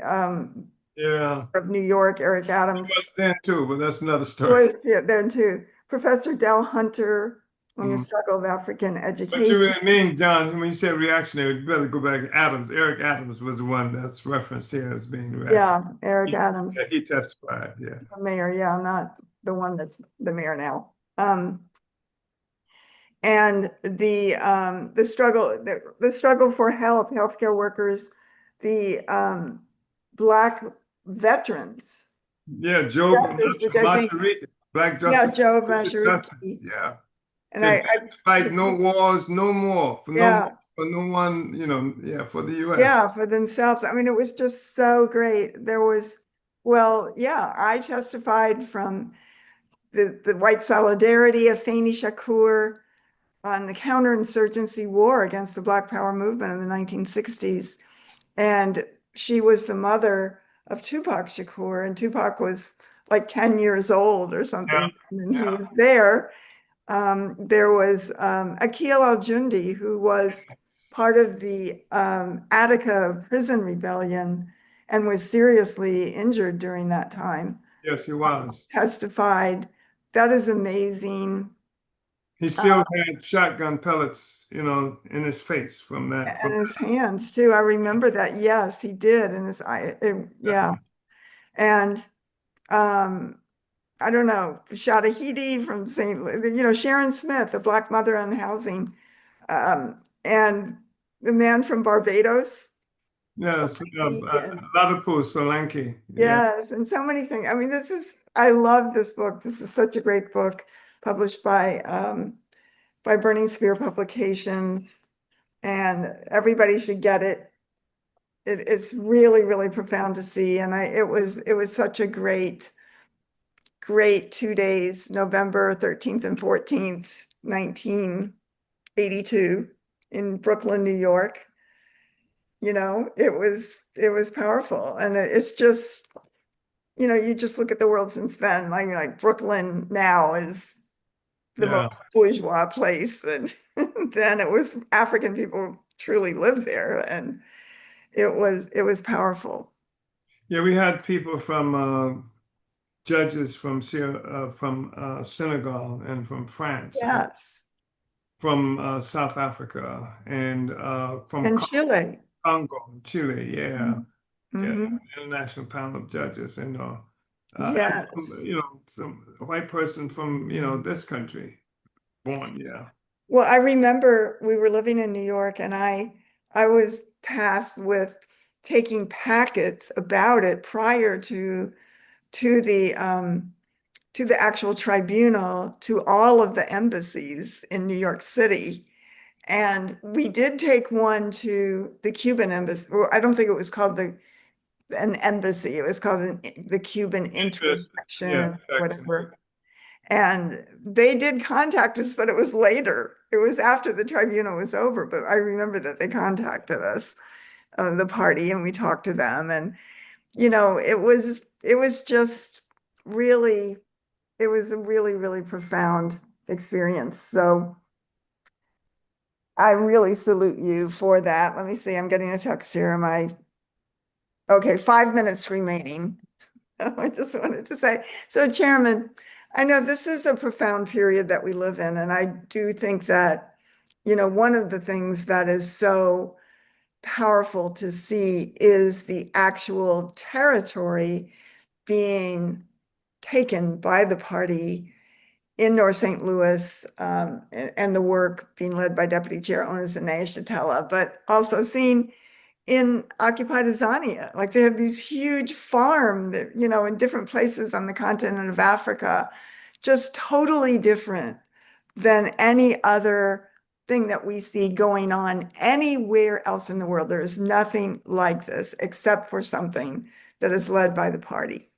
Yeah. of New York, Eric He Adams, was then too, but that's another story. was there too. Professor Del Hunter on the Mm. struggle of African But you education. really mean, John, when you say reactionary, you better go back. Adams, Eric Adams was the one that's referenced here as being reactionary. Yeah, Eric Yeah, Adams, he testified, yeah. the mayor. Yeah, not the one that's the mayor now. And the struggle for healthcare workers, the Black veterans. Yeah, Joe Justice, which I think, Mashariki, Black yeah, Justice, Joe Social Justice, Mashariki. yeah. And Said, fight no wars, no more, yeah, for no one, yeah, for the U.S. yeah, for themselves. I mean, it was just so great. There was, well, yeah, I testified from the white solidarity of Faini Shakur on the counterinsurgency war against the Black Power movement in the 1960s. And she was the mother of Tupac Shakur, and Tupac was like 10 years old or Yeah, something. And then he yeah, was there. There was Akil al-Jundi, who was part of the Attica prison rebellion and was seriously injured during that time, yes, he was. testified. That is amazing. He still had shotgun pellets, in his face from that. And his hands too. I remember that. Yes, he did. And his eye, yeah. And um, I don't know, Shadahidi from St. Sharon Smith, the Black mother on housing, and the man from Barbados. Yes, Solanke, and Latipo Solanke. Yeah, yes, and so many things. I mean, I love this book. This is such a great book, published by Burning Spear Publications, and everybody should get it. It's really, really profound to see. And it was such a great 2 days, November 13th and 14th, 1982 in Brooklyn, New York. It was powerful. And it's just, you just look at the world since then, like Brooklyn now is the yeah. most bourgeois place. And then it was African people truly lived there. And it was powerful. Yeah, we had people from judges from Senegal and from France and Yes. from South Africa and from And Chile. Congo, Chile. Yeah, yeah, Hmm. international panel of judges, and Yes. some white person from this country born. Yeah, Well, I remember we were living in New York, and I was tasked with taking packets about it prior to the actual tribunal to all of the embassies in New York City. And we did take one to the Cuban embassy. Or I don't think it was called an embassy. It was called the Cuban interest. Yeah, intersection, section. whatever. And they did contact us, but it was later. It was after the tribunal was over. But I remember that they contacted us, the party, and we talked to them. And, it was just really, it was a really, really profound experience. So I really salute you for that. Let me see. I'm getting a text here. Okay, 5 minutes remaining. I just wanted to say, so Chairman, I know this is a profound period that we live in, and I do think that, one of the things that is so powerful to see is the actual territory being taken by the party in North St. Louis, and the work being led by Deputy Chair Onis Shatella, but also seeing in occupied Azania. Like they have these huge farm that, in different places on the continent of Africa, just totally different than any other thing that we see going on anywhere else in the world. There is nothing like this except for something that is led by the party.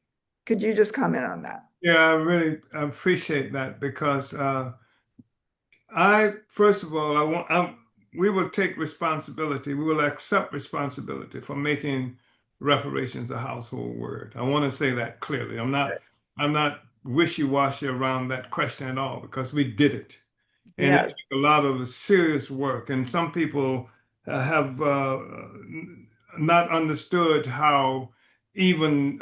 Could you just comment on that? Yeah, I really appreciate that because I, first of all, we will take responsibility. We will accept responsibility for making reparations a household word. I want to say that clearly. I'm not wishy-washy around that question at all because we did it. And it's Yes. a lot of serious work. And some people have not understood how even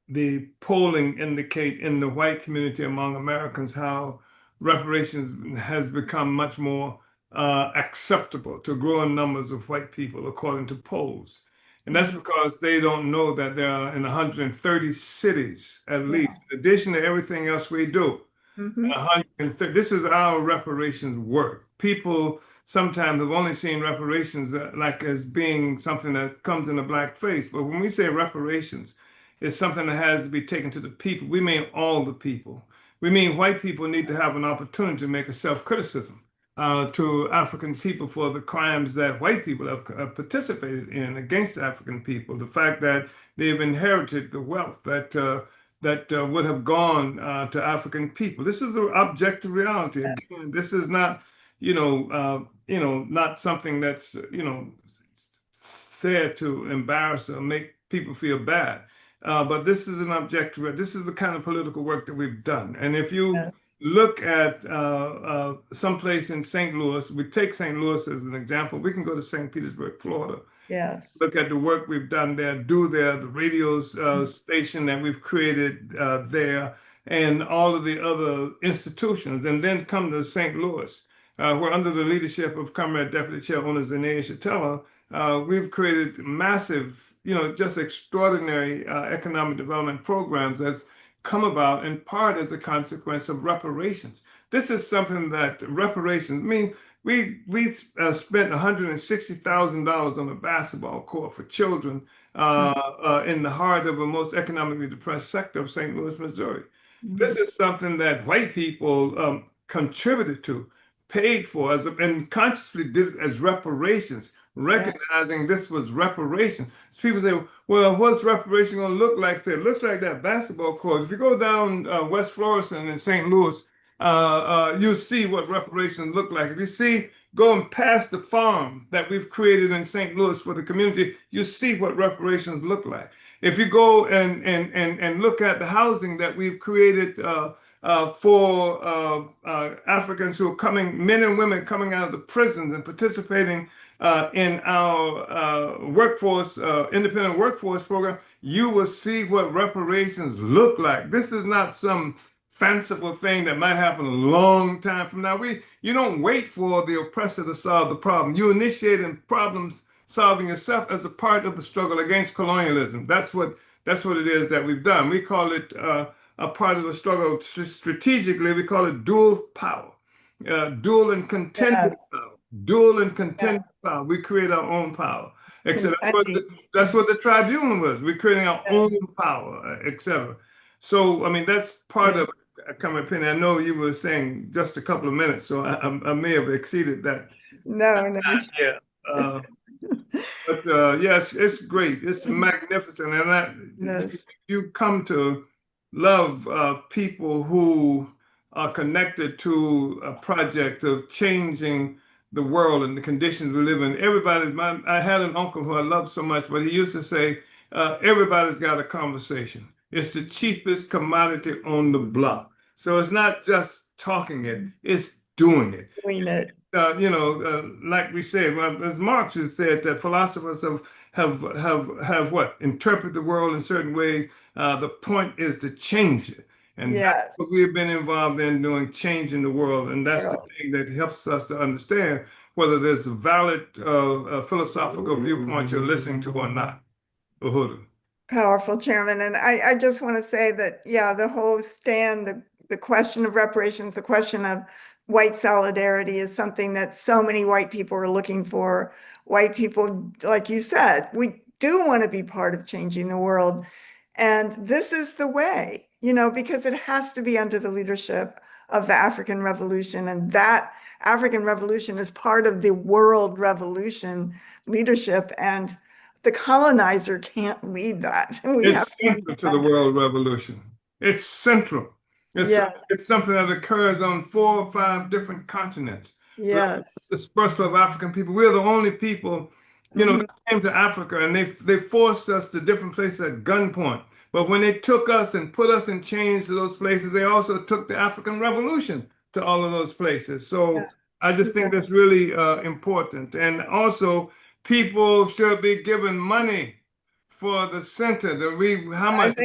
the polling indicate in the white community among Americans how reparations has become much more acceptable to growing numbers of white people, according to polls. And that's because they don't know that there are in 130 cities, at least, in addition to everything else we do. 130. This is our reparations work. People sometimes have only seen reparations like as being something that comes in a black face. But when we say reparations, it's something that has to be taken to the people. We mean all the people. We mean white people need to have an opportunity to make a self-criticism to African people for the crimes that white people have participated in against African people. The fact that they've inherited the wealth that would have gone to African people. This is the objective reality. Again, this is not, not something that's, said to embarrass or make people feel bad. But this is an objective. This is the kind of political work that we've done. And if you look at someplace in St. Louis, we take St. Louis as an example. We can go to St. Petersburg, Florida. Yes. Look at the work we've done there, the radio station that we've created there, and all of the other institutions. And then come to St. Louis, where under the leadership of Comrade Deputy Chair Owner Zene Chatella, we've created massive, just extraordinary economic development programs that's come about in part as a consequence of reparations. This is something that reparations, I mean, we spent $160,000 on a basketball court for children in the heart of the most economically depressed sector of St. Louis, Missouri. This is something that white people contributed to, paid for, and consciously did it as reparations, recognizing this was reparation. People say, well, what's reparation going to look like? Say, it looks like that basketball court. If you go down West Florissant in St. Louis, you'll see what reparations look like. If you see going past the farm that we've created in St. Louis for the community, you see what reparations look like. If you go and look at the housing that we've created for Africans who are coming, men and women coming out of the prisons and participating in our workforce, independent workforce program, you will see what reparations look like. This is not some fanciful thing that might happen a long time from now. You don't wait for the oppressor to solve the problem. You initiate in problem solving yourself as a part of the struggle against colonialism. That's what it is that we've done. We call it a part of the struggle strategically. We call it dual power, dual and contended power. Dual and contended power. We create our own power. Except that's what the tribunal was. We're creating our own power, etc. So, I mean, that's part of my opinion. I know you were saying just a couple of minutes, so I may have exceeded that. No. Yeah. But yes, it's great. It's magnificent. And you come to love people who are connected to a project of changing the world and the conditions we live in. I had an uncle who I loved so much, but he used to say, everybody's got a conversation. It's the cheapest commodity on the block. So it's not just talking it, it's doing it. Doing it. Like we said, as Marx has said, that philosophers have what? Interpret the world in certain ways. The point is to change it. And that's what we've been involved in doing, changing the world. And that's the thing that helps us to understand whether there's a valid philosophical viewpoint you're listening to or not. Uhuru. Powerful, Chairman. And I just want to say that, the whole stand, the question of reparations, the question of white solidarity is something that so many white people are looking for. White people, like you said, we do want to be part of changing the world. And this is the way, because it has to be under the leadership of the African Revolution. And that African Revolution is part of the world revolution leadership. And the colonizer can't lead that. It's central to the world revolution. It's central. It's something that occurs on 4 or 5 different continents. Yes. The dispersal of African people. We're the only people, that came to Africa, and they forced us to different places at gunpoint. But when they took us and put us in chains to those places, they also took the African Revolution to all of those places. So I just think that's really important. And also people should be given money for the center? How much?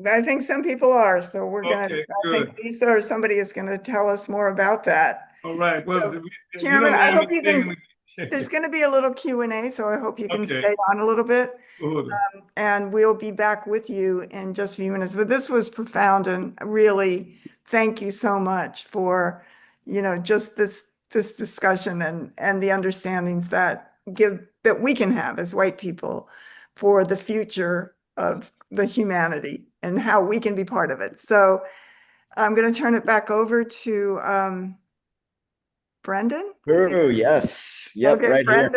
I think some people are, so Okay, I think good. Lisa or somebody is gonna tell us more about that. All right. Well, So, you Chairman, don't I want me hope you can, saying there's gonna be a little Q&A, so I hope you can okay. stay on a little bit. Hold on. And we'll be back with you in just a few minutes. But this was profound, and really, thank you so much for, just this discussion and the understandings that we can have as white people for the future of the humanity and how we can be part of it. So I'm going to turn it back over to Brendan. I think. Oh, yes. Yep, Okay, right here.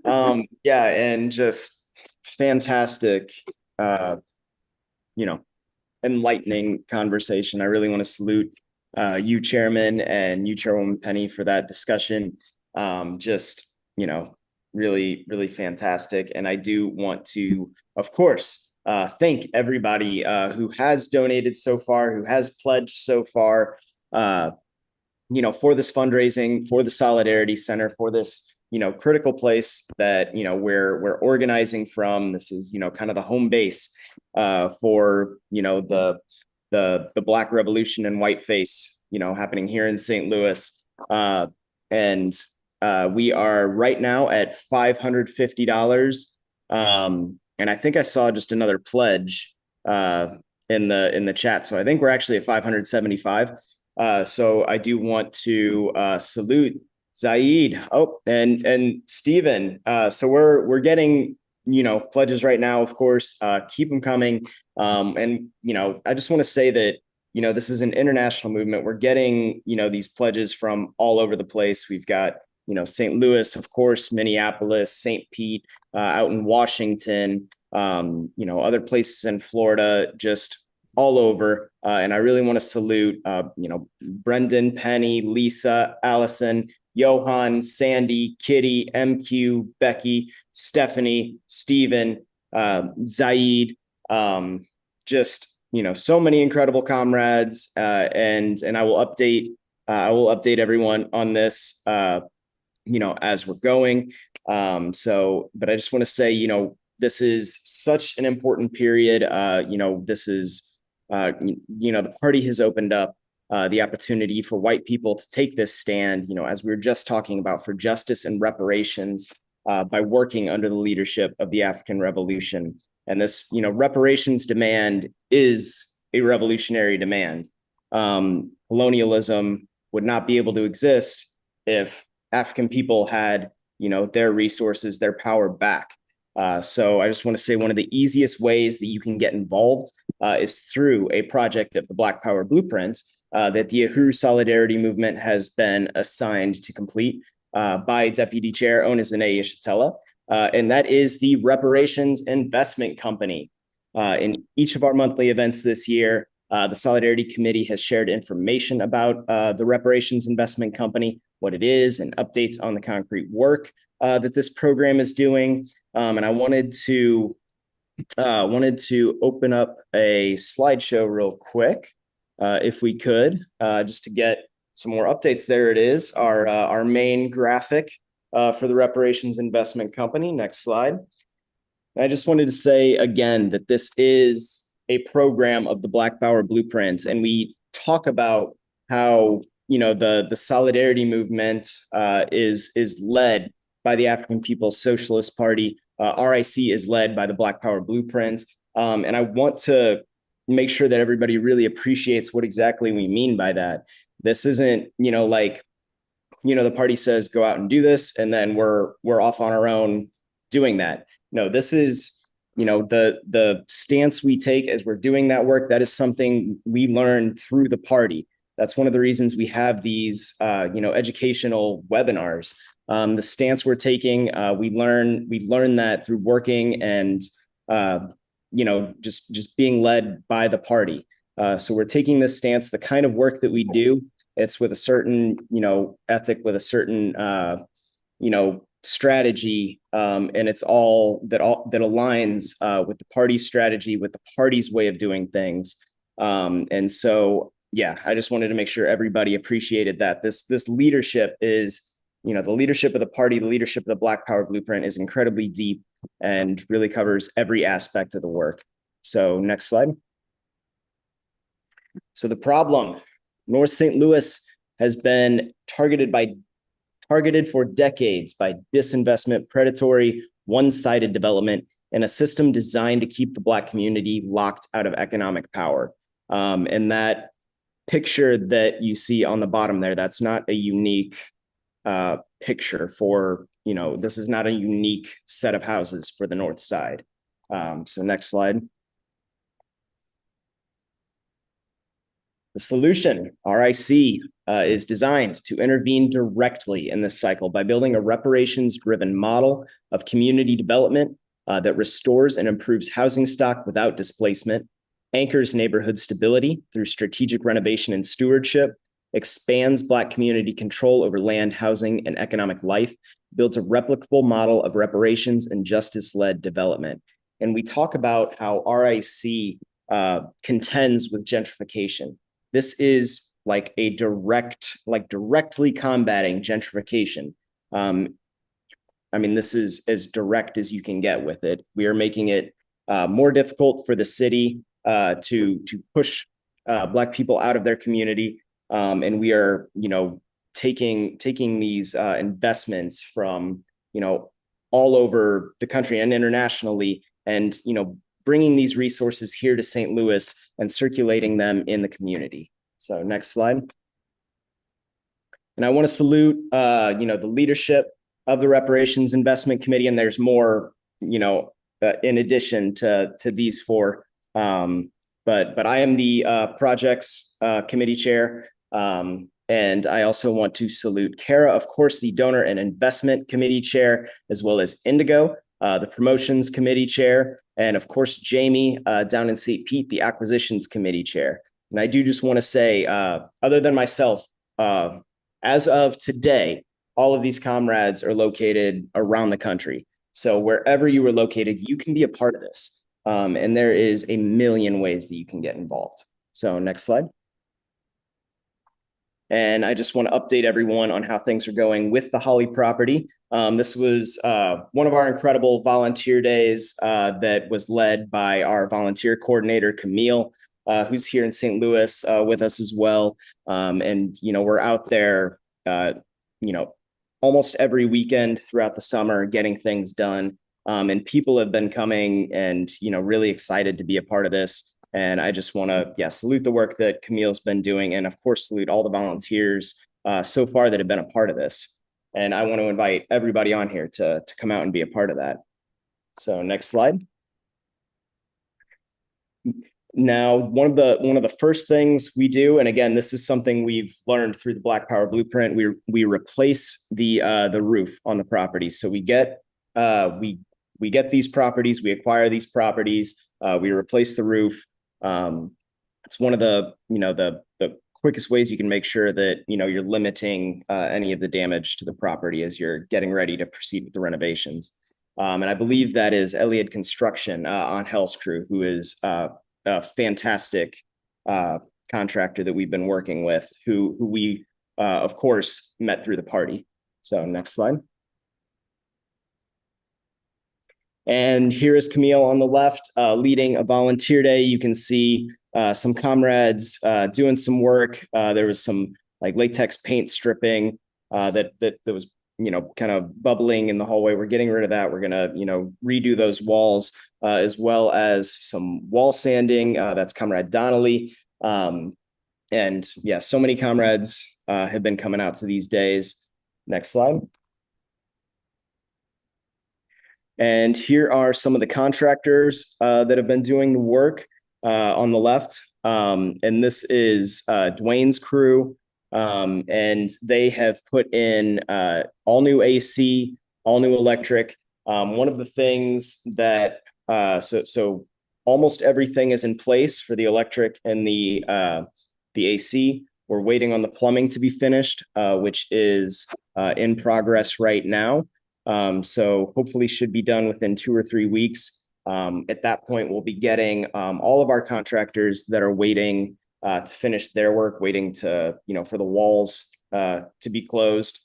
Brendan. Yeah, and just fantastic, uh, you know, enlightening conversation. I really want to salute you, Chairman, and you, Chairwoman Penny, for that discussion. Just, really, really fantastic. And I do want to, of course, thank everybody who has donated so far, who has pledged so far, for this fundraising, for the Solidarity Center, for this critical place that we're organizing from. This is kind of the home base for the Black Revolution and whiteface happening here in St. Louis, and we are right now at $550, and I think I saw just another pledge in the chat, so I think we're actually at 575. So I do want to salute Zaid. Oh, and Stephen. So we're getting pledges right now. Of course, keep them coming. And I just want to say that this is an international movement. We're getting these pledges from all over the place. We've got St. Louis, of course, Minneapolis, St. Pete, out in Washington. Other places in Florida, just all over. And I really want to salute, Brendan, Penny, Lisa, Allison, Johan, Sandy, Kitty, MQ, Becky, Stephanie, Stephen, Zaid, just, so many incredible comrades. And I will update everyone on this, as we're going. But I just want to say, this is such an important period. This is, the party has opened up the opportunity for white people to take this stand, as we were just talking about, for justice and reparations by working under the leadership of the African Revolution. And this, reparations demand is a revolutionary demand. Colonialism would not be able to exist if African people had, their resources, their power back. So I just want to say one of the easiest ways that you can get involved is through a project of the Black Power Blueprint that the Uhuru Solidarity Movement has been assigned to complete by Deputy Chair Onizine Yeshitela. And that is the Reparations Investment Company. In each of our monthly events this year, the Solidarity Committee has shared information about the Reparations Investment Company, what it is, and updates on the concrete work that this program is doing. And I wanted to open up a slideshow real quick, if we could, just to get some more updates. There it is, our main graphic for the Reparations Investment Company. Next slide. I just wanted to say again that this is a program of the Black Power Blueprint, and we talk about how the Solidarity Movement is led by the African People's Socialist Party. RIC is led by the Black Power Blueprint. And I want to make sure that everybody really appreciates what exactly we mean by that. This isn't, the party says, go out and do this, and then we're off on our own doing that. No, this is, the stance we take as we're doing that work. That is something we learned through the party. That's one of the reasons we have these, educational webinars. The stance we're taking, we learn that through working and, just being led by the party. So we're taking this stance. The kind of work that we do, it's with a certain, ethic, with a certain, strategy, and it's all that aligns with the party's strategy, with the party's way of doing things. And so, yeah, I just wanted to make sure everybody appreciated that this leadership is the leadership of the party, the leadership of the Black Power Blueprint is incredibly deep and really covers every aspect of the work. So next slide. So the problem, North St. Louis has been targeted for decades by disinvestment, predatory, one-sided development, and a system designed to keep the Black community locked out of economic power. And that picture that you see on the bottom there, that's not a unique picture for, this is not a unique set of houses for the North Side. So next slide. The solution, RIC, is designed to intervene directly in this cycle by building a reparations-driven model of community development that restores and improves housing stock without displacement, anchors neighborhood stability through strategic renovation and stewardship, expands Black community control over land, housing, and economic life, builds a replicable model of reparations and justice-led development. And we talk about how RIC contends with gentrification. This is like a directly combating gentrification. This is as direct as you can get with it. We are making it more difficult for the city to push Black people out of their community. And we are, taking these investments from, all over the country and internationally, and, bringing these resources here to St. Louis and circulating them in the community. So next slide. And I want to salute, the leadership of the Reparations Investment Committee, and there's more, in addition to these four. But I am the projects committee chair, and I also want to salute Kara, of course, the donor and investment committee chair, as well as Indigo, the promotions committee chair, and of course, Jamie down in St. Pete, the acquisitions committee chair. And I do just want to say, other than myself, as of today, all of these comrades are located around the country. So wherever you are located, you can be a part of this. And there is a million ways that you can get involved. So next slide. And I just want to update everyone on how things are going with the Holly property. This was one of our incredible volunteer days that was led by our volunteer coordinator, Camille, who's here in St. Louis with us as well. And, we're out there, almost every weekend throughout the summer getting things done. And people have been coming and, really excited to be a part of this. And I just want to, salute the work that Camille's been doing. And of course, salute all the volunteers so far that have been a part of this. And I want to invite everybody on here to come out and be a part of that. So next slide. Now, one of the first things we do, and again, this is something we've learned through the Black Power Blueprint, we replace the roof on the property. So we get these properties, we acquire these properties, we replace the roof. It's one of the quickest ways you can make sure that you're limiting any of the damage to the property as you're getting ready to proceed with the renovations. And I believe that is Elliott Construction on Hell's Crew, who is a fantastic contractor that we've been working with, who we of course met through the party. So next slide. And here is Camille on the left, leading a volunteer day. You can see some comrades doing some work. There was some like latex paint stripping that was, kind of bubbling in the hallway. We're getting rid of that. We're gonna, redo those walls as well as some wall sanding. That's Comrade Donnelly. And yeah, so many comrades have been coming out to these days. Next slide. And here are some of the contractors that have been doing the work on the left. And this is Dwayne's crew. And they have put in all new AC, all new electric. One of the things that, so almost everything is in place for the electric and the AC. We're waiting on the plumbing to be finished, which is in progress right now. So hopefully should be done within 2 or 3 weeks. At that point, we'll be getting all of our contractors that are waiting to finish their work, waiting to, for the walls to be closed.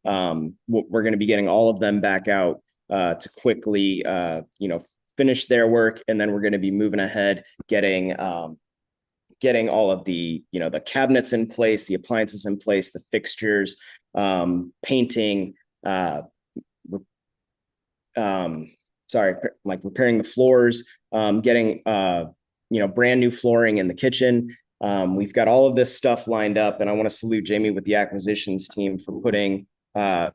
we're going to be getting all of them back out to quickly, finish their work. And then we're going to be moving ahead, getting all of the, the cabinets in place, the appliances in place, the fixtures, painting, like repairing the floors, getting, brand new flooring in the kitchen. We've got all of this stuff lined up, and I want to salute Jamie with the acquisitions team for putting, for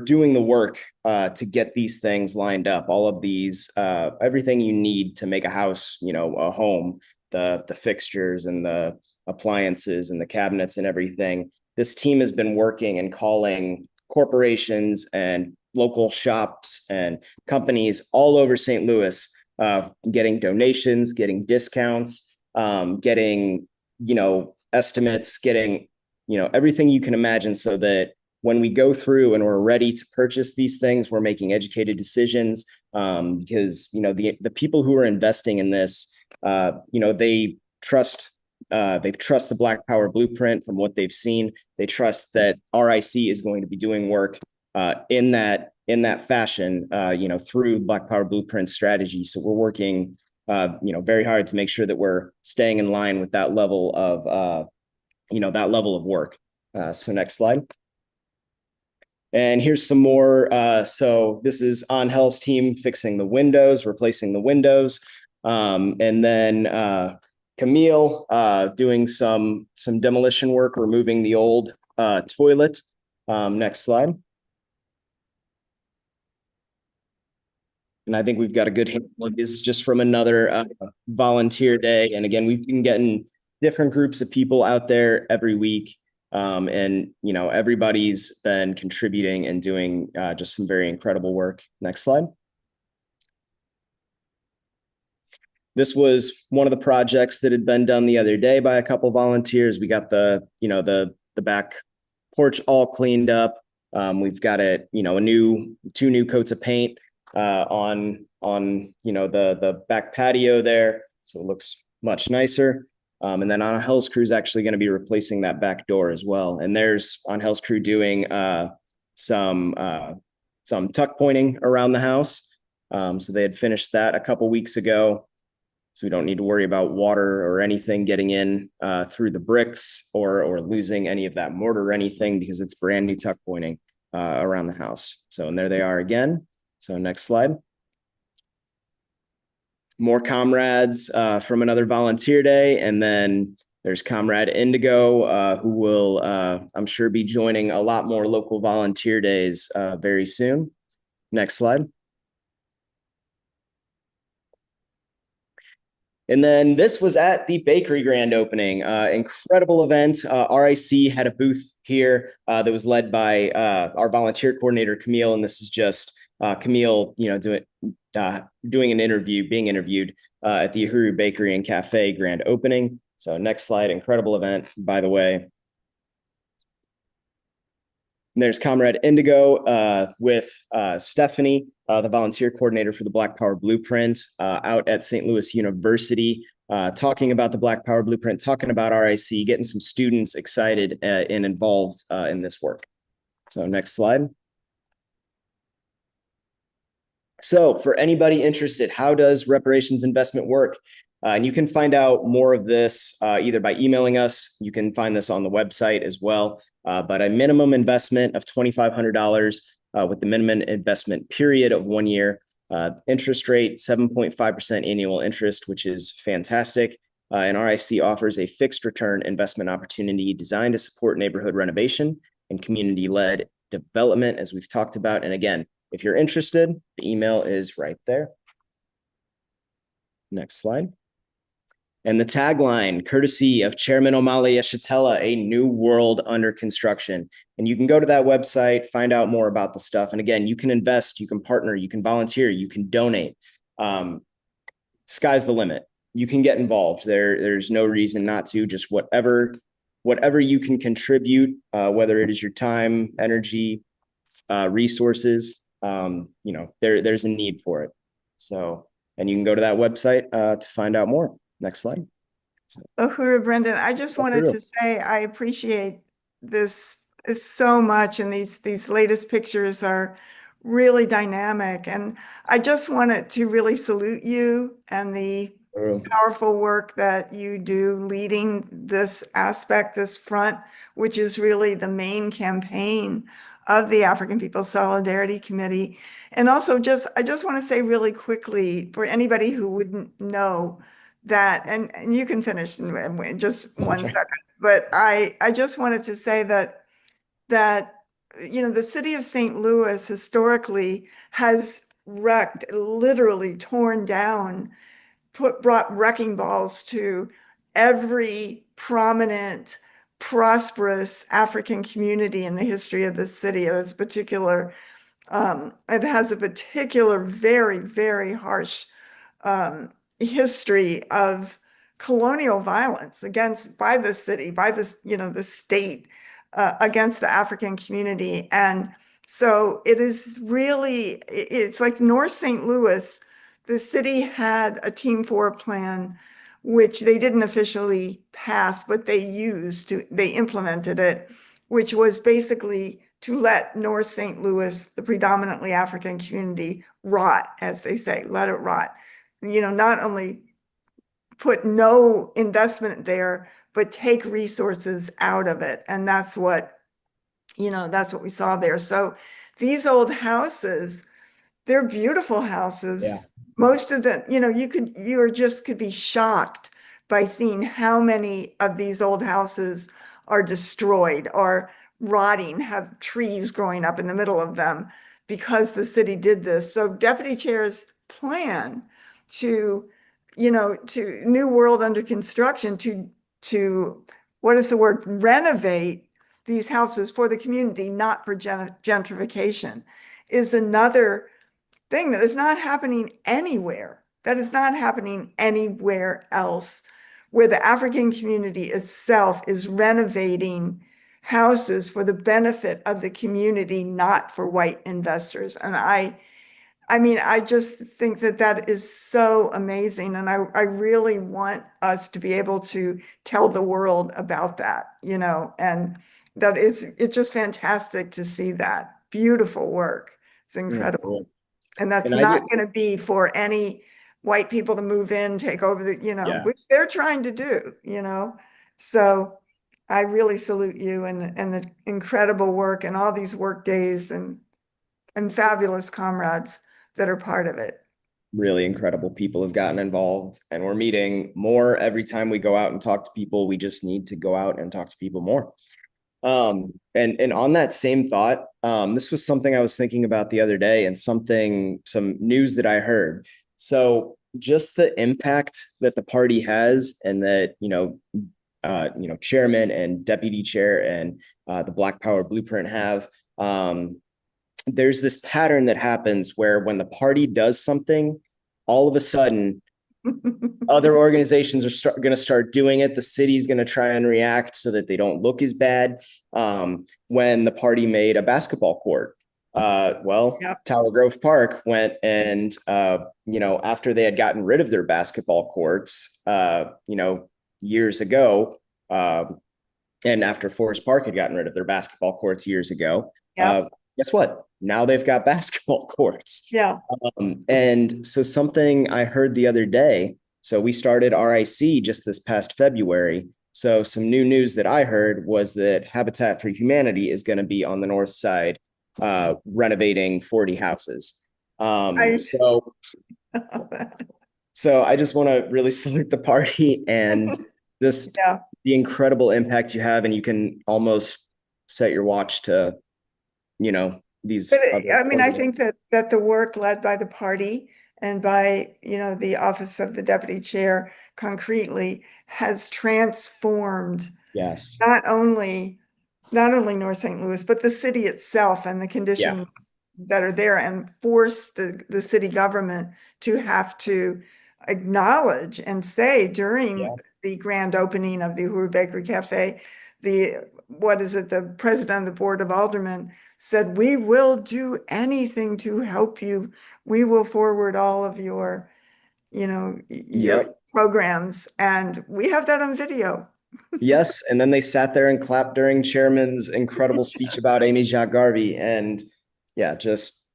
doing the work to get these things lined up. All of these, everything you need to make a house, a home, the fixtures and the appliances and the cabinets and everything. This team has been working and calling corporations and local shops and companies all over St. Louis, getting donations, getting discounts, getting, estimates, getting, everything you can imagine, so that when we go through and we're ready to purchase these things, we're making educated decisions, because, the people who are investing in this, they trust the Black Power blueprint from what they've seen. They trust that RIC is going to be doing work in that fashion, through Black Power blueprint strategy. So we're working, very hard to make sure that we're staying in line with that level of, work. So next slide. And here's some more. So this is Angel's team fixing the windows, replacing the windows. And then Camille doing some demolition work, removing the old toilet. Next slide. And I think we've got a good handle of this just from another volunteer day. And again, we've been getting different groups of people out there every week. And, everybody's been contributing and doing just some very incredible work. Next slide. This was one of the projects that had been done the other day by a couple volunteers. We got the back porch all cleaned up. We've got it, two new coats of paint on the back patio there. So it looks much nicer. And then Angel's crew is actually going to be replacing that back door as well. And there's Angel's crew doing some tuck pointing around the house. So they had finished that a couple weeks ago. So we don't need to worry about water or anything getting in through the bricks or losing any of that mortar or anything, because it's brand new tuck pointing around the house. So, and there they are again. So next slide. More comrades from another volunteer day. And then there's Comrade Indigo, who will, I'm sure, be joining a lot more local volunteer days very soon. Next slide. And then this was at the bakery grand opening. Incredible event. RIC had a booth here that was led by our volunteer coordinator, Camille. And this is just Camille, doing an interview, being interviewed at the Uhuru Bakery and Cafe grand opening. So next slide. Incredible event, by the way. And there's Comrade Indigo with Stephanie, the volunteer coordinator for the Black Power Blueprint, out at St. Louis University, talking about the Black Power Blueprint, talking about RIC, getting some students excited and involved in this work. So next slide. So for anybody interested, how does reparations investment work? And you can find out more of this either by emailing us. You can find this on the website as well. But a minimum investment of $2,500 with the minimum investment period of 1 year. Interest rate, 7.5% annual interest, which is fantastic. And RIC offers a fixed return investment opportunity designed to support neighborhood renovation and community-led development, as we've talked about. And again, if you're interested, the email is right there. Next slide. And the tagline, courtesy of Chairman Omali Yeshitela, a new world under construction. And you can go to that website, find out more about the stuff. And again, you can invest, you can partner, you can volunteer, you can donate. Sky's the limit. You can get involved. There's no reason not to. Just whatever you can contribute, whether it is your time, energy, resources, there's a need for it. So, and you can go to that website to find out more. Next slide. Uhuru, Brendan, I just wanted to say I appreciate this so much, and these latest pictures are really dynamic. And I just wanted to really salute you and the Oh, powerful work that you do leading this aspect, this front, which is really the main campaign of the African People's Solidarity Committee. And also I just want to say really quickly for anybody who wouldn't know that, and you can finish in just one okay. second, but I just wanted to say that the city of St. Louis historically has wrecked, literally torn down, brought wrecking balls to every prominent, prosperous African community in the history of the city. It has a particular very, very harsh um, history of colonial violence against by the city, by the state against the African community. And so it is really, it's like North St. Louis, the city had a Team 4 plan, which they didn't officially pass, but they implemented it, which was basically to let North St. Louis, the predominantly African community, rot, as they say, let it rot. Not only put no investment there, but take resources out of it. And that's what we saw there. So these old houses, they're beautiful Yeah. houses. Most of them, could be shocked by seeing how many of these old houses are destroyed or rotting, have trees growing up in the middle of them because the city did this. So Deputy Chair's plan to, to New World under construction to what is the word? Renovate these houses for the community, not for gentrification, is another thing that is not happening anywhere. That is not happening anywhere else, where the African community itself is renovating houses for the benefit of the community, not for white investors. And I just think that that is so amazing. And I really want us to be able to tell the world about that, and it's just fantastic to see that beautiful work. It's Yeah, incredible. cool. And that's And I not did, going to be for any white people to move in, take over yeah, which they're trying to do. So I really salute you and the incredible work and all these work days and fabulous comrades that are part of it. really incredible people have gotten involved, and we're meeting more every time we go out and talk to people. We just need to go out and talk to people more. And on that same thought, this was something I was thinking about the other day, and some news that I heard. So just the impact that the party has, and that chairman and deputy chair and the Black Power Blueprint have. There's this pattern that happens where when the party does something, all of a sudden other organizations are going to start doing it. The city's going to try and react so that they don't look as bad. When the party made a basketball court, Yep. Tower Grove Park went and, after they had gotten rid of their basketball courts, years ago, and after Forest Park had gotten rid of their basketball courts years ago, Yep. guess what? Now they've got basketball courts. Yeah. And so something I heard the other day, so we started RIC just this past February. So some new news that I heard was that Habitat for Humanity is going to be on the north side, renovating 40 houses. I, So I just want to really salute the party and just yeah. the incredible impact you have, and you can almost set your watch to, these But other I think that the work led by the party and by, the office of the deputy chair concretely has transformed yes, not only North St. Louis, but the city itself and the yeah, conditions that are there, and force the city government to have to acknowledge and say during yeah, the grand opening of the Uhuru Bakery Cafe, the president of the Board of Aldermen said, "We will do anything to help you. We will forward all of your yep, programs." And we have that on video. Yes, and then they sat there and clapped during Chairman's incredible speech about Amy Jacques Garvey, and yeah, just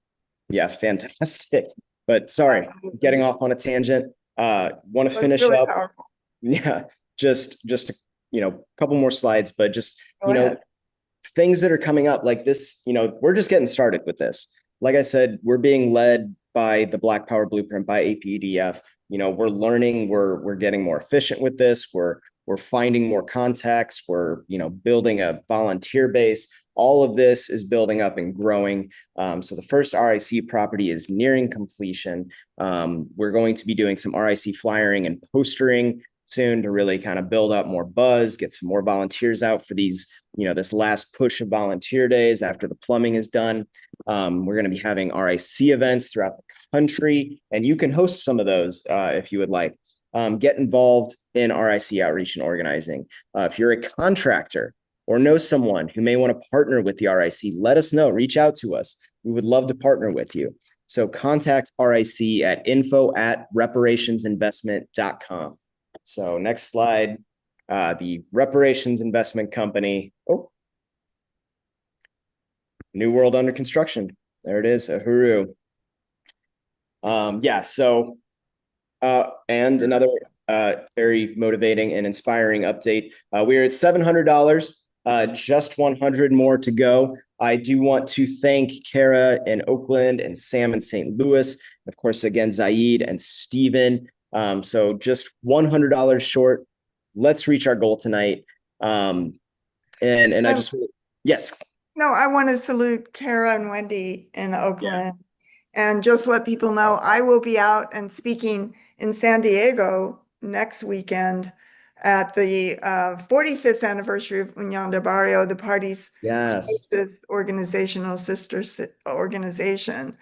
yeah, fantastic. But sorry, getting off on a tangent. Want to It was finish really up? powerful. Yeah, just a couple more slides, but just Go ahead. things that are coming up like this. We're just getting started with this. Like I said, we're being led by the Black Power Blueprint by APEDF. We're learning, we're getting more efficient with this. We're finding more contacts. We're building a volunteer base. All of this is building up and growing. So the first RIC property is nearing completion. We're going to be doing some RIC flyering and postering soon to really kind of build up more buzz, get some more volunteers out for these, this last push of volunteer days after the plumbing is done. We're going to be having RIC events throughout the country, and you can host some of those if you would like. Get involved in RIC outreach and organizing. If you're a contractor or know someone who may want to partner with the RIC, let us know. Reach out to us. We would love to partner with you. So contact RIC at info@reparationsinvestment.com. So next slide, the Reparations Investment Company. Oh, New World under construction. There it is, Uhuru. Yeah, so, and another very motivating and inspiring update. We're at $700, just 100 more to go. I do want to thank Kara in Oakland and Sam in St. Louis. Of course, again, Zaid and Steven. So just $100 short. Let's reach our goal tonight. And I just, yes. No, I want to salute Kara and Wendy in Oakland and just let people know I will be out and speaking in San Diego next weekend at the 45th anniversary of Unión del Barrio, the party's Yes. organizational sister organization,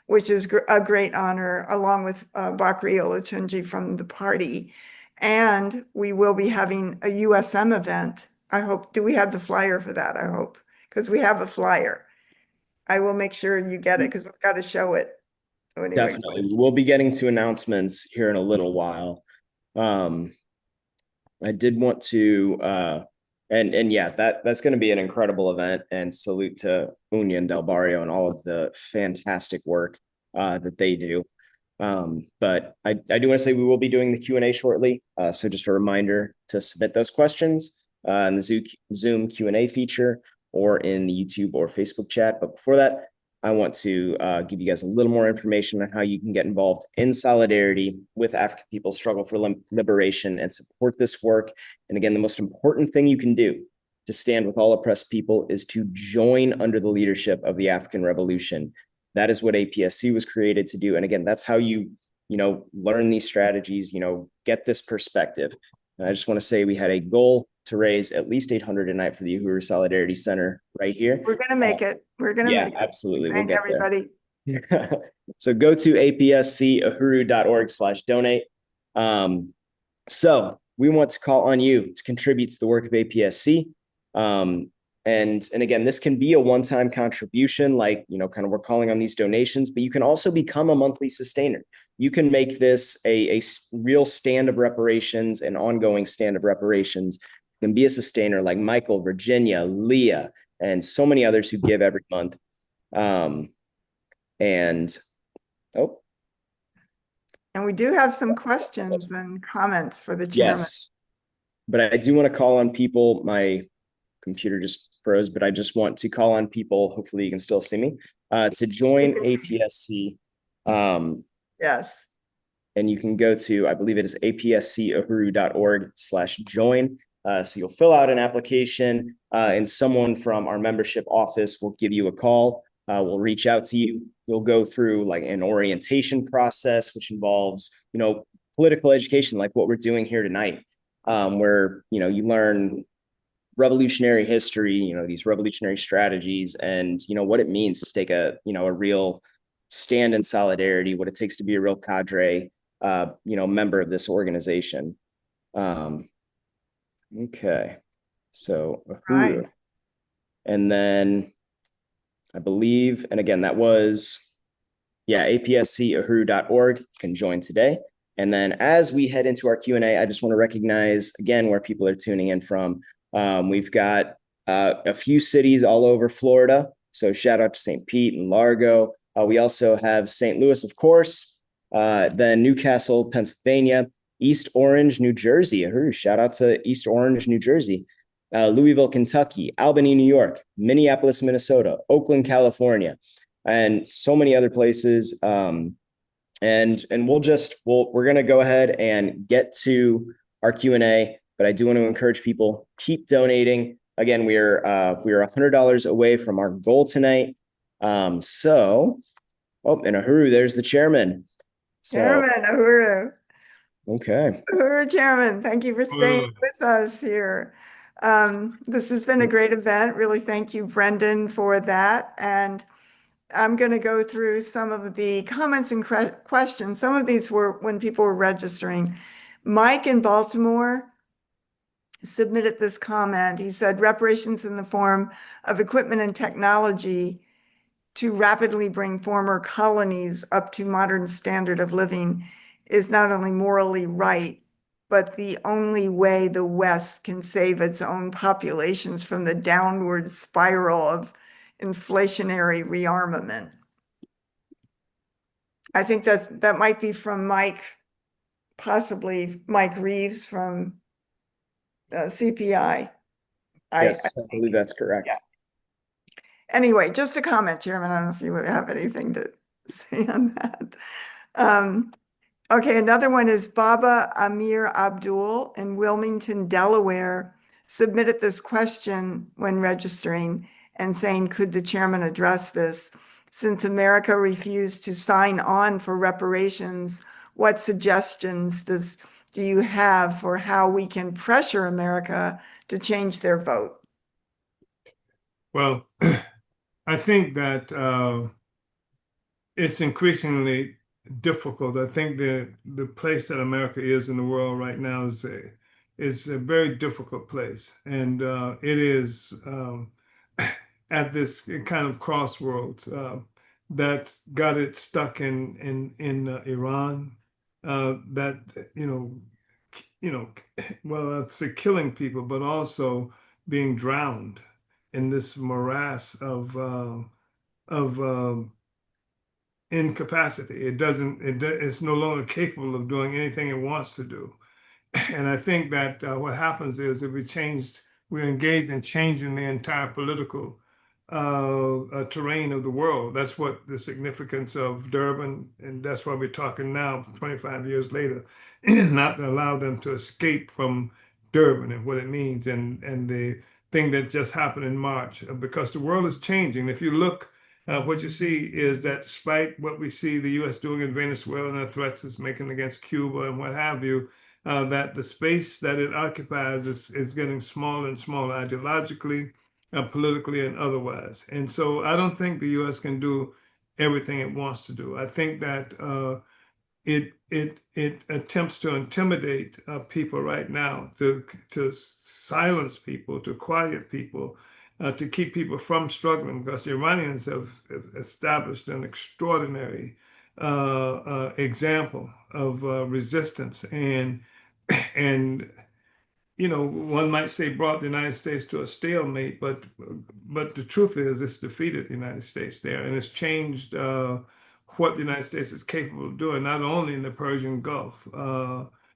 which is a great honor, along with Bakri Olatunji from the party. And we will be having a USM event. I hope, do we have the flyer for that? I hope, because we have a flyer. I will make sure you get it because we've got to show it. So anyway. Definitely. We'll be getting to announcements here in a little while. I did want to and yeah, that's going to be an incredible event, and salute to Unión del Barrio and all of the fantastic work that they do. But I do want to say we will be doing the Q&A shortly. So just a reminder to submit those questions in the Zoom Q&A feature or in the YouTube or Facebook chat. But before that, I want to give you guys a little more information on how you can get involved in solidarity with African people's struggle for liberation and support this work. And again, the most important thing you can do to stand with all oppressed people is to join under the leadership of the African Revolution. That is what APSC was created to do. And again, that's how you learn these strategies, get this perspective. And I just want to say we had a goal to raise at least 800 tonight for the Uhuru Solidarity Center right here. We're going to make it. We're going to make it. Absolutely. Thank everybody. So go to apscuhuru.org/donate. So we want to call on you to contribute to the work of APSC. And again, this can be a one-time contribution, like, kind of we're calling on these donations, but you can also become a monthly sustainer. You can make this a real stand of reparations, an ongoing stand of reparations. You can be a sustainer like Michael, Virginia, Leah, and so many others who give every month. And we do have some questions and comments for the chairman. Yes, but I do want to call on people. My computer just froze, but I just want to call on people, hopefully you can still see me, to join APSC. Yes. And you can go to, I believe it is apscuhuru.org/join. So you'll fill out an application and someone from our membership office will give you a call. We'll reach out to you. You'll go through like an orientation process, which involves, political education, like what we're doing here tonight, where, you learn revolutionary history, these revolutionary strategies, and, what it means to take a real stand in solidarity, what it takes to be a real cadre, member of this organization. Okay. So, right. And then I believe, and again, that was, apscuhuru.org. You can join today. And then as we head into our Q&A, I just want to recognize again where people are tuning in from. We've got a few cities all over Florida. So shout out to St. Pete and Largo. We also have St. Louis, of course, then Newcastle, Pennsylvania, East Orange, New Jersey. Shout out to East Orange, New Jersey. Louisville, Kentucky, Albany, New York, Minneapolis, Minnesota, Oakland, California, and so many other places. And we're going to go ahead and get to our Q&A, but I do want to encourage people, keep donating. Again, we're $100 away from our goal tonight. And Ahuru, there's the chairman. Chairman Ahuru. Okay. Ahuru, Chairman, thank you for staying with us here. This has been a great event. Really, thank you, Brendan, for that. And I'm going to go through some of the comments and questions. Some of these were when people were registering. Mike in Baltimore submitted this comment. He said, reparations in the form of equipment and technology to rapidly bring former colonies up to modern standard of living is not only morally right, but the only way the West can save its own populations from the downward spiral of inflationary rearmament. I think that might be from Mike, possibly Mike Reeves from CPI. Yes, I believe that's correct. Yeah. Anyway, just a comment, Chairman. I don't know if you have anything to say on that. Okay, another one is Baba Amir Abdul in Wilmington, Delaware, submitted this question when registering and saying, could the chairman address this? Since America refused to sign on for reparations, what suggestions do you have for how we can pressure America to change their vote? Well, I think that it's increasingly difficult. I think the place that America is in the world right now is a very difficult place, and it is at this kind of crossroads that got it stuck in Iran. That well, I'd say killing people, but also being drowned in this morass of incapacity. It's no longer capable of doing anything it wants to do. And I think that what happens is if we're engaged in changing the entire political terrain of the world. That's what the significance of Durban, and that's why we're talking now, 25 years later, not to allow them to escape from Durban and what it means, and the thing that just happened in March, because the world is changing. If you look, what you see is that despite what we see the U.S. doing in Venezuela and the threats it's making against Cuba and what have you, that the space that it occupies is getting smaller and smaller ideologically, politically, and otherwise. And so I don't think the U.S. can do everything it wants to do. I think that it attempts to intimidate people right now, to silence people, to quiet people, to keep people from struggling, because the Iranians have established an extraordinary example of resistance and one might say brought the United States to a stalemate, but the truth is it's defeated the United States there, and it's changed what the United States is capable of doing, not only in the Persian Gulf,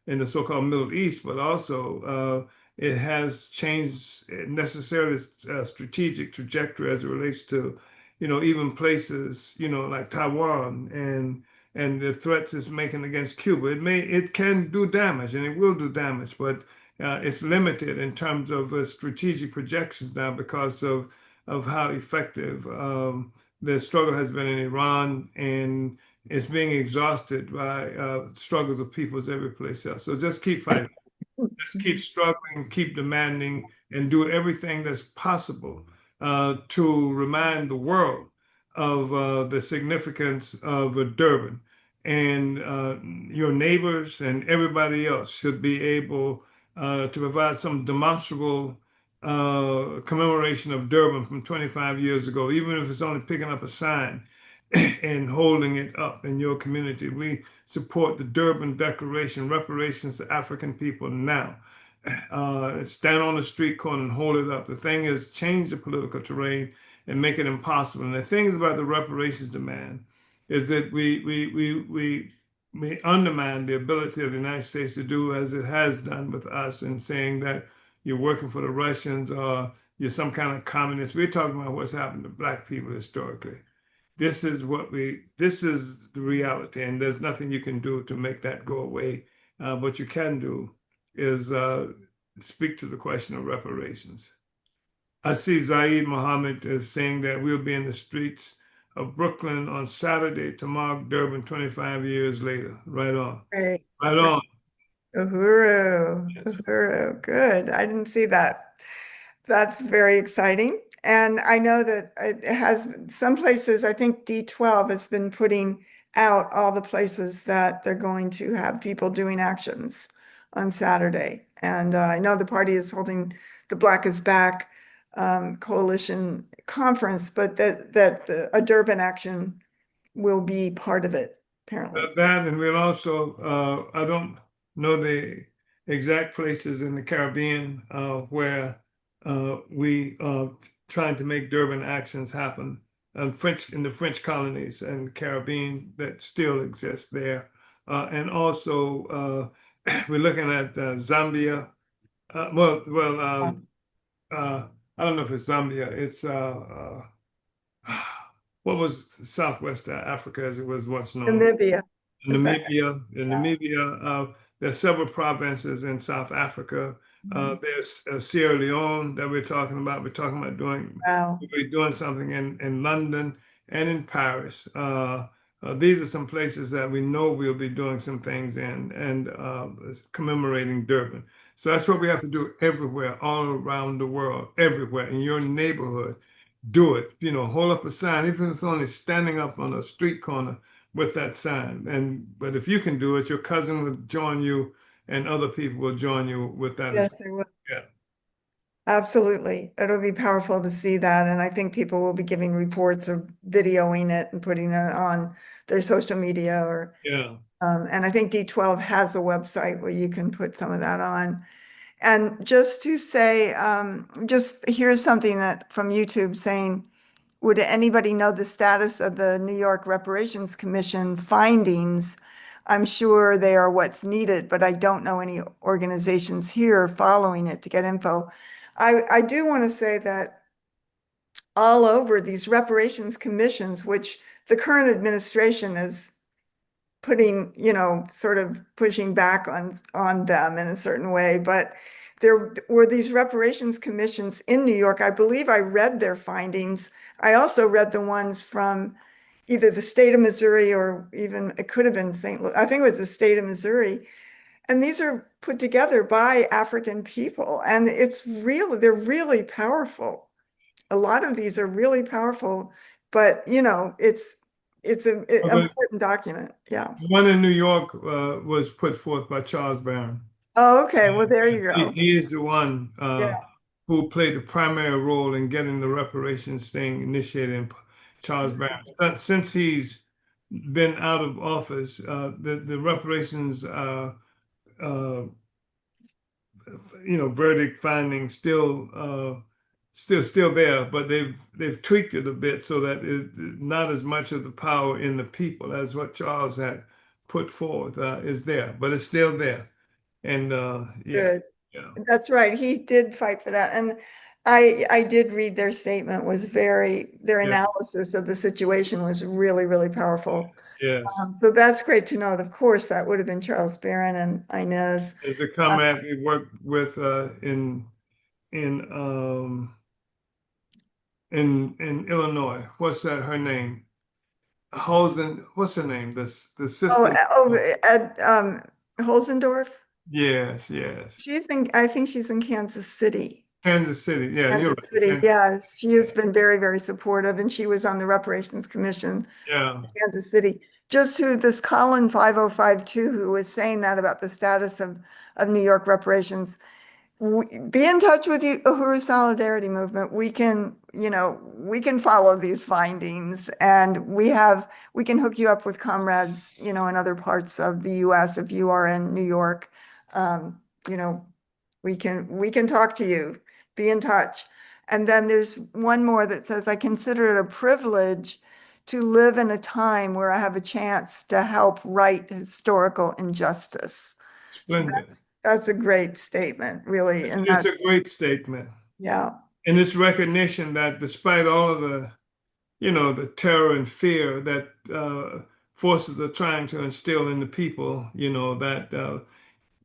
in the so-called Middle East, but also it has changed necessarily strategic trajectory as it relates to, even places, like Taiwan and the threats it's making against Cuba. It can do damage, and it will do damage, but it's limited in terms of strategic projections now because of how effective the struggle has been in Iran, and it's being exhausted by struggles of peoples every place else. So just keep fighting. Just keep struggling, keep demanding, and do everything that's possible to remind the world of the significance of Durban. And your neighbors and everybody else should be able to provide some demonstrable commemoration of Durban from 25 years ago, even if it's only picking up a sign. and holding it up in your community. We support the Durban Declaration, reparations to African people now. Stand on the street corner and hold it up. The thing is, change the political terrain and make it impossible. And the things about the reparations demand is that we undermine the ability of the United States to do as it has done with us in saying that you're working for the Russians or you're some kind of communist. We're talking about what's happened to Black people historically. This is the reality, and there's nothing you can do to make that go away. What you can do is speak to the question of reparations. I see Zaid Mohammed is saying that we'll be in the streets of Brooklyn on Saturday to mark Durban 25 years later. Right on. Great. Right on. Uhuru, Yes. Uhuru, good. I didn't see that. That's very exciting. And I know that it has some places, I think D12 has been putting out all the places that they're going to have people doing actions on Saturday. And I know the party is holding the Black is Back coalition conference, but a Durban action will be part of it, apparently. That, and we'll also, I don't know the exact places in the Caribbean where we are trying to make Durban actions happen. In the French colonies and Caribbean that still exist there. And also, we're looking at Zambia. I don't know if it's Zambia. It's what was Southwest Africa as it was once known. Namibia, is that? Namibia, there's several provinces in South Africa. There's Sierra Leone that we're talking about. We're talking about Wow. we're doing something in London and in Paris. These are some places that we know we'll be doing some things in and commemorating Durban. So that's what we have to do everywhere, all around the world, everywhere in your neighborhood. Do it. Hold up a sign, even if it's only standing up on a street corner with that sign. But if you can do it, your cousin will join you, and other people will join you with that as Yes, they will. yeah. Absolutely. It'll be powerful to see that. And I think people will be giving reports or videoing it and putting it on their social media or, Yeah. and I think D12 has a website where you can put some of that on. And just to say, just here's something that from YouTube saying, would anybody know the status of the New York Reparations Commission findings? I'm sure they are what's needed, but I don't know any organizations here following it to get info. I do want to say that all over these reparations commissions, which the current administration is putting, sort of pushing back on them in a certain way, but there were these reparations commissions in New York. I believe I read their findings. I also read the ones from either the state of Missouri or even it could have been St. Louis. I think it was the state of Missouri. And these are put together by African people. And they're really powerful. A lot of these are really powerful, but it's an But important document. Yeah. the one in New York was put forth by Charles Barron. Oh, okay. Well, there you He, go. he is the one Yeah. who played the primary role in getting the reparations thing initiated in Charles Brown. Since he's been out of office, the reparations, uh, verdict findings still there, but they've tweaked it a bit so that not as much of the power in the people as what Charles had put forth is there, but it's still there. And yeah, Good. yeah, That's right. He did fight for that. And I did read their statement was their yeah, analysis of the situation was really, really powerful. yes. So that's great to know. Of course, that would have been Charles Barron and Inez. There's a comrade we worked with in um in Illinois. What's that? Her name? Hosen. What's her name? The Oh, sister. Ed, Holzendorf. Yes, yes. I think she's in Kansas City. Kansas City. Yeah, you're Kansas City, right. yeah, she has been very, very supportive, and she was on the Reparations Commission Yeah, in Kansas City. Just who this Colin 5052, who was saying that about the status of New York reparations, Be in touch with you, Uhuru Solidarity Movement. We can, we can follow these findings, and we can hook you up with comrades, in other parts of the US if you are in New York. Um, you know, we can talk to you. Be in touch. And then there's one more that says, I consider it a privilege to live in a time where I have a chance to help right historical injustice. So Splendid. that's a great statement, really. And It's a great statement. yeah, And this recognition that despite all of the, the terror and fear that forces are trying to instill in the people, that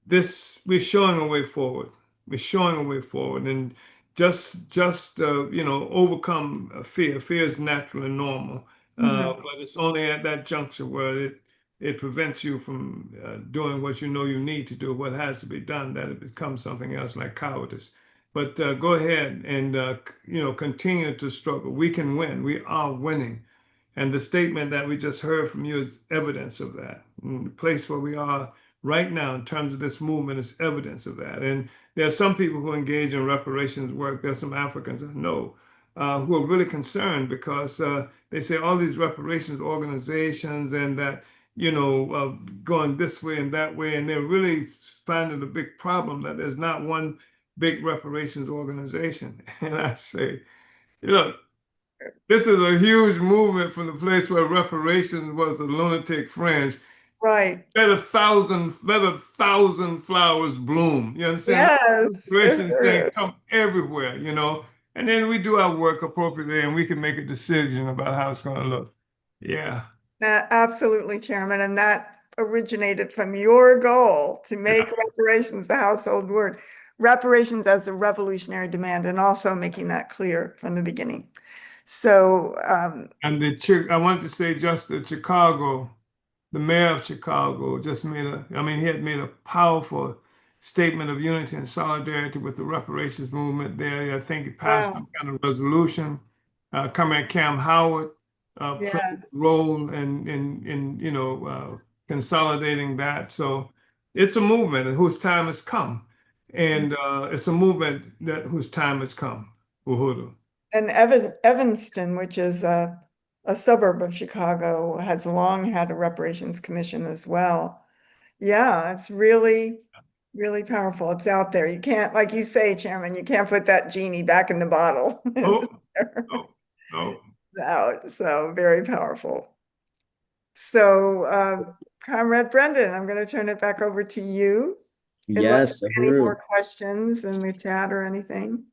this we're showing a way forward. We're showing a way forward, and just overcome fear. Fear is natural and normal, mhm, but it's only at that juncture where it prevents you from doing what you know you need to do, what has to be done, that it becomes something else like cowardice. But go ahead and continue to struggle. We can win. We are winning. And the statement that we just heard from you is evidence of that. And the place where we are right now in terms of this movement is evidence of that. And there are some people who engage in reparations work. There's some Africans I know who are really concerned because they say all these reparations organizations and that, going this way and that way. And they're really finding a big problem that there's not one big reparations organization. And I say, look, this is a huge movement from the place where reparations was a lunatic fringe. right. Let a thousand flowers bloom. You understand? Yes. Reparations thing come everywhere, and then we do our work appropriately and we can make a decision about how it's going to look. Yeah. Absolutely, Chairman. And that originated from your goal to make Yeah. reparations a household word. Reparations as a revolutionary demand, and also making that clear from the beginning. So, And I wanted to say just that Chicago, the mayor of Chicago just he had made a powerful statement of unity and solidarity with the reparations movement there. I think it passed some wow. kind of resolution. Comrade Cam Howard played a Yes. role in consolidating that. So it's a movement whose time has come. And it's a movement whose time has come. Uhuru. And Evanston, which is a suburb of Chicago, has long had a reparations commission as well. Yeah, it's really, really powerful. It's out there. You can't, like you say, Chairman, you can't put that genie back in the bottle. It's Oh, oh, oh. out. So very powerful. So, Comrade Brendan, I'm going to turn it back over to you. Unless Yes, there are any Ahuru. more questions in the chat or anything.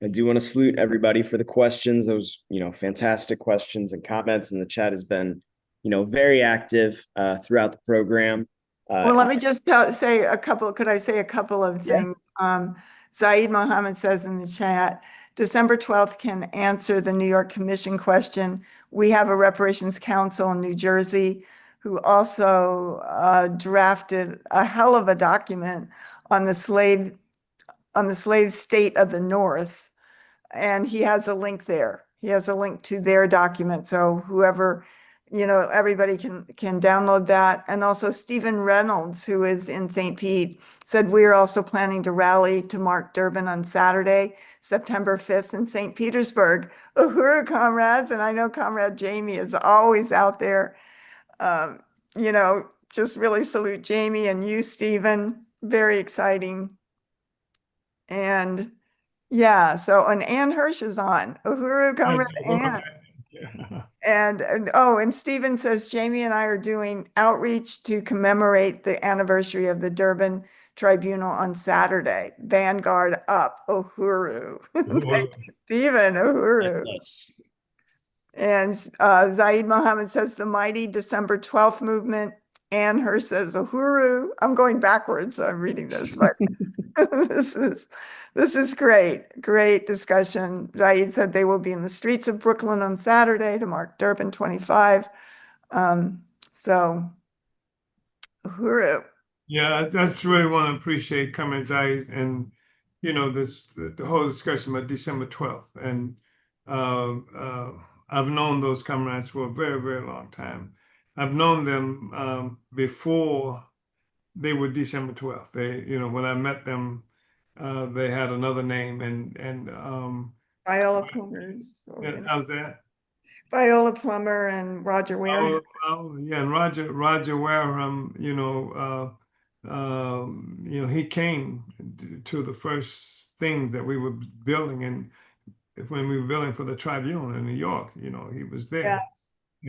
I do want to salute everybody for the questions. Those, fantastic questions and comments, and the chat has been, very active throughout the program. Well, let me just say a couple, could I say a couple of Yeah. things? Zaid Mohammed says in the chat, December 12th can answer the New York Commission question. We have a reparations council in New Jersey who also drafted a hell of a document on the slave state of the North. And he has a link there. He has a link to their document. So whoever, everybody can download that. And also Stephen Reynolds, who is in St. Pete, said we are also planning to rally to mark Durban on Saturday, September 5th in St. Petersburg. Uhuru, comrades. And I know Comrade Jamie is always out there. Um, just really salute Jamie and you, Stephen. Very exciting. And yeah, so and Ann Hirsch is on. Uhuru, Comrade Ann. Yeah. And Stephen says Jamie and I are doing outreach to commemorate the anniversary of the Durban Tribunal on Saturday. Vanguard up, Uhuru. Thank you, Stephen, Uhuru. Yes. And Zaid Mohammed says the mighty December 12th movement. Ann Hirsch says Uhuru. I'm going backwards, so I'm reading this, but this is great. Great discussion. Zaid said they will be in the streets of Brooklyn on Saturday to mark Durban 25. So, Uhuru. Yeah, I just really want to appreciate Cummins Eyes and the whole discussion about December 12th. And I've known those comrades for a very, very long time. I've known them before they were December 12th. When I met them They had another name, and Viola Plummer's how's that? Viola Plummer and Roger Wareham. Oh, yeah, and Roger Wareham, he came to the first things that we were building, and when we were building for the Tribune in New York, he was Yeah. there,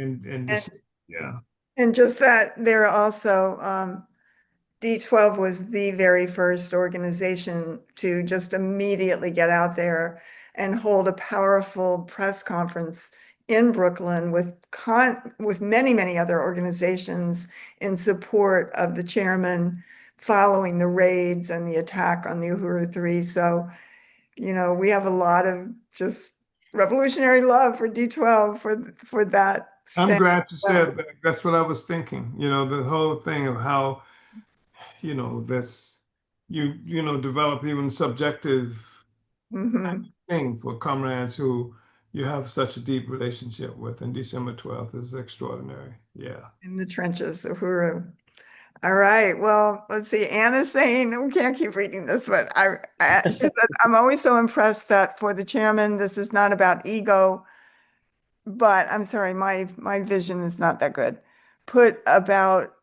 and And, this, yeah. and just that there also, D12 was the very first organization to just immediately get out there and hold a powerful press conference in Brooklyn with many, many other organizations in support of the chairman following the raids and the attack on the Uhuru Three. So, we have a lot of just revolutionary love for D12 for that I'm stand. glad you said that. That's what I was thinking. The whole thing of how, that's develop even subjective Mhm. thing for comrades who you have such a deep relationship with. And December 12th is extraordinary. Yeah. In the trenches, Uhuru. All right. Well, let's see. Anna's saying, we can't keep reading this, but she said, I'm always so impressed that for the chairman, this is not about ego, but I'm sorry, my vision is not that good. Put about,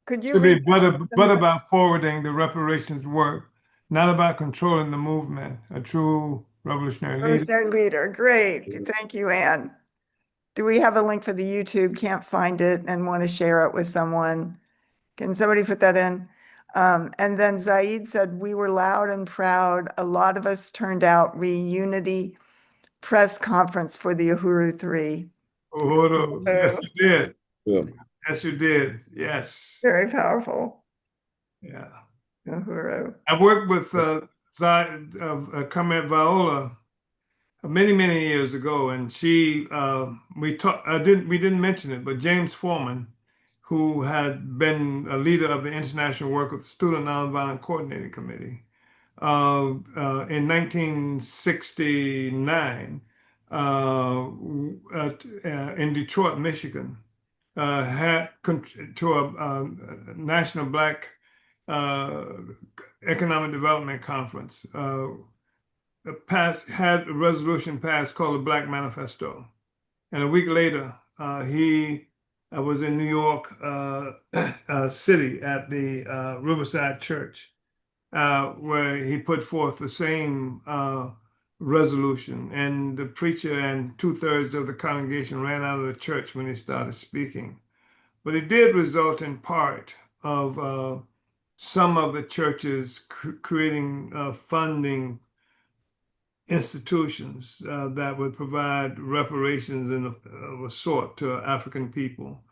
could you Should be read? but about forwarding the reparations work, not about controlling the movement, a true revolutionary leader. Revolutionary leader. Great. Thank you, Anne. Do we have a link for the YouTube? Can't find it and want to share it with someone. Can somebody put that in? And then Zaid said, we were loud and proud. A lot of us turned out reunity press conference for the Uhuru Three. Oh, yes, So you did. Boom. Yes, you did. Yes. very powerful, Yeah. Uhuru. I worked with Carmen Viola many, many years ago, and we didn't mention it, but James Foreman, who had been a leader of the International Work with Student Nonviolent Coordinating Committee, in 1969, in Detroit, Michigan, had to a national Black uh, Economic Development Conference. Had a resolution passed called the Black Manifesto. And a week later, he was in New York City at the Riverside Church, where he put forth the same resolution. And the preacher and two-thirds of the congregation ran out of the church when he started speaking. But it did result in part of some of the churches creating funding institutions that would provide reparations of a sort to African people.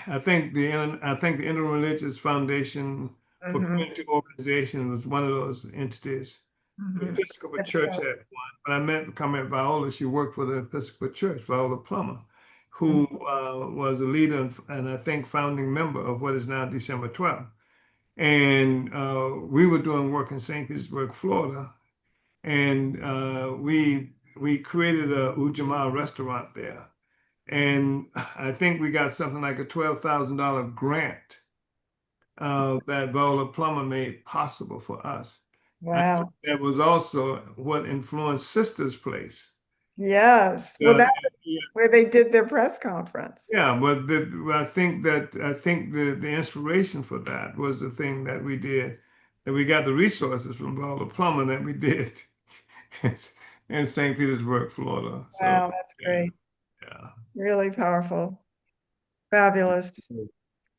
I think the Interreligious Foundation for Mhm, Community Organization was one of those entities. The mhm. Episcopal Church had one. When I met Carmen Viola, she worked for the Episcopal Church, Viola Plummer, who was a leader and I think founding member of what is now December 12th. And we were doing work in St. Petersburg, Florida, and we created a Ujamaa restaurant there, and I think we got something like a $12,000 grant that Viola Plummer made possible for us. I think Wow. that was also what influenced Sister's Place. Yes. Well, Uh, that's where they did their press conference. yeah, but I think the inspiration for that was the thing that we did, that we got the resources from Viola Plummer that we did in St. Petersburg, Florida. So Wow, that's yeah, great. yeah. Really powerful. Fabulous.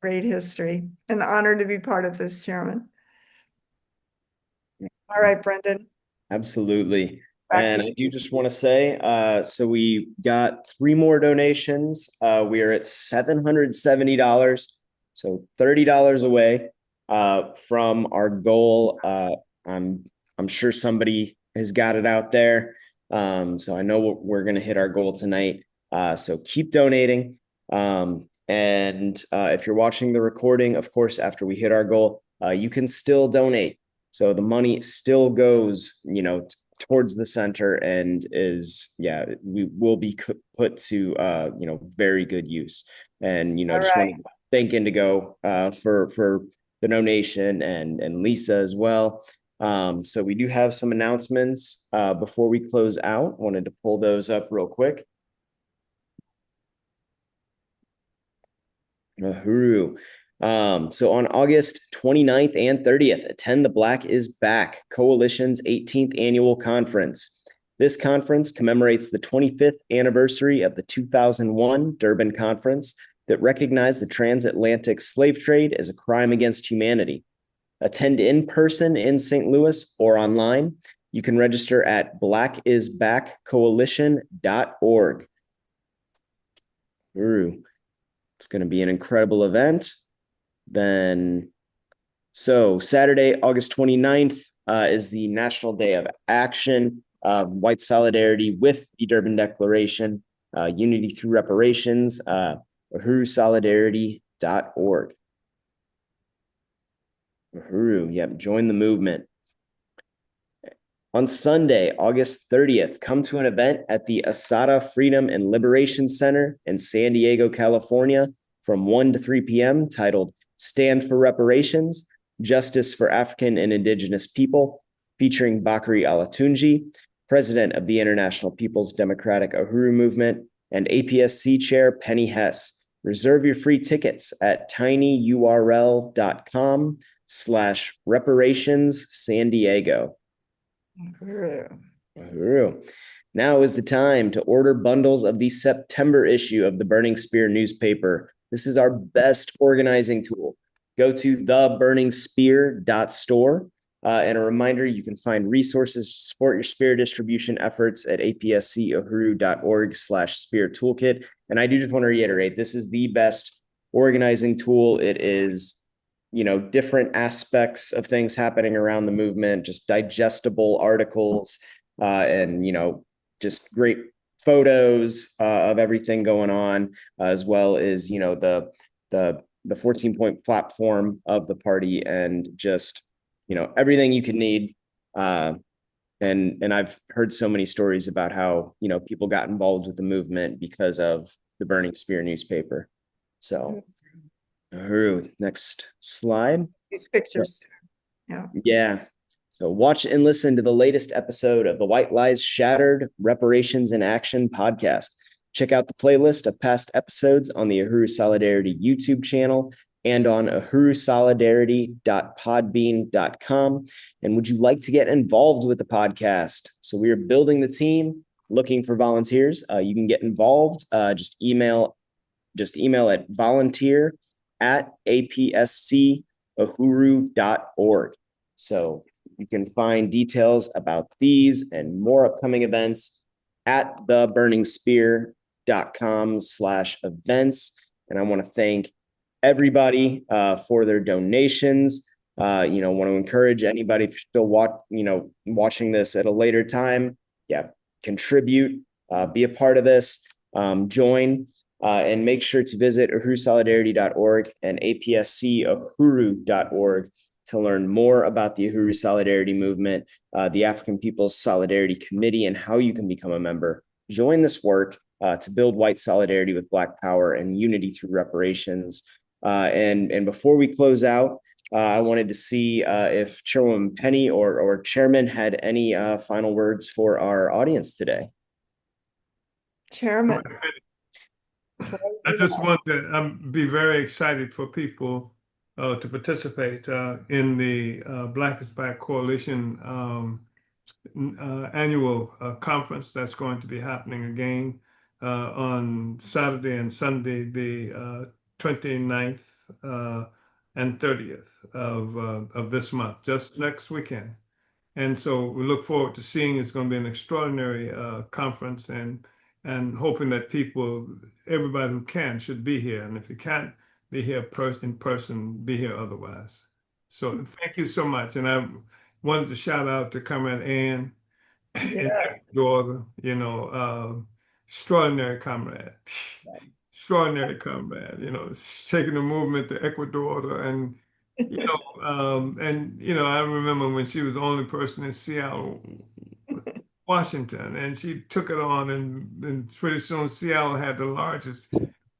Great history. An honor to be part of this, Chairman. All right, Brendan, Absolutely. back to And you. I do just want to say, so we got three more donations. We are at $770, so $30 away from our goal. I'm sure somebody has got it out there. So I know we're going to hit our goal tonight. So keep donating. And if you're watching the recording, of course, after we hit our goal, you can still donate. So the money still goes, towards the center and we will be put to, very good use. And, All just want right. to thank Indigo for the donation, and Lisa as well. So we do have some announcements before we close out. Wanted to pull those up real quick. Uhuru. So on August 29th and 30th, attend the Black is Back Coalition's 18th annual conference. This conference commemorates the 25th anniversary of the 2001 Durban Conference that recognized the transatlantic slave trade as a crime against humanity. Attend in person in St. Louis or online. You can register at blackisbackcoalition.org. It's going to be an incredible event. Then, so Saturday, August 29th is the National Day of Action, white solidarity with the Durban Declaration, unity through reparations, uhurusolidarity.org. Uhuru, yep, join the movement. On Sunday, August 30th, come to an event at the Asada Freedom and Liberation Center in San Diego, California, from 1 to 3 p.m., titled Stand for Reparations, Justice for African and Indigenous People, featuring Bakari Alatunji, president of the International People's Democratic Uhuru Movement, and APSC chair Penny Hess. Reserve your free tickets at tinyurl.com/reparations San Diego. Now is the time to order bundles of the September issue of the Burning Spear newspaper. This is our best organizing tool. Go to theburningspear.store. And a reminder, you can find resources to support your spear distribution efforts at apscuhuru.org/spear toolkit. And I do just want to reiterate, this is the best organizing tool. It is, different aspects of things happening around the movement, just digestible articles, and, just great photos of everything going on, as well as, the 14-point platform of the party, and just, everything you could need. And I've heard so many stories about how, people got involved with the movement because of the Burning Spear newspaper. So, next slide. These pictures. Yeah. Yeah. So watch and listen to the latest episode of the White Lies Shattered Reparations in Action podcast. Check out the playlist of past episodes on the Uhuru Solidarity YouTube channel and on uhurusolidarity.podbean.com. And would you like to get involved with the podcast? So we are building the team, looking for volunteers. You can get involved. Just email at volunteer@apscuhuru.org. So you can find details about these and more upcoming events at theburningspear.com/events. And I want to thank everybody for their donations. Want to encourage anybody, if you're still watching this at a later time, contribute, be a part of this, join, and make sure to visit uhurusolidarity.org and apscuhuru.org to learn more about the Uhuru Solidarity Movement, the African People's Solidarity Committee, and how you can become a member. Join this work to build white solidarity with Black power and unity through reparations. And before we close out, I wanted to see if Chairwoman Penny or Chairman had any final words for our audience today. Chairman. I just want to be very excited for people to participate in the Black is Back Coalition annual conference that's going to be happening again on Saturday and Sunday, the 29th and 30th of this month, just next weekend. And so we look forward to seeing. It's going to be an extraordinary conference, and hoping that everybody who can, should be here. And if you can't be here in person, be here otherwise. So thank you so much. And I wanted to shout out to Comrade Ann and daughter, extraordinary comrade, taking the movement to Ecuador. And, I remember when she was the only person in Seattle, Washington, and she took it on, and pretty soon Seattle had the largest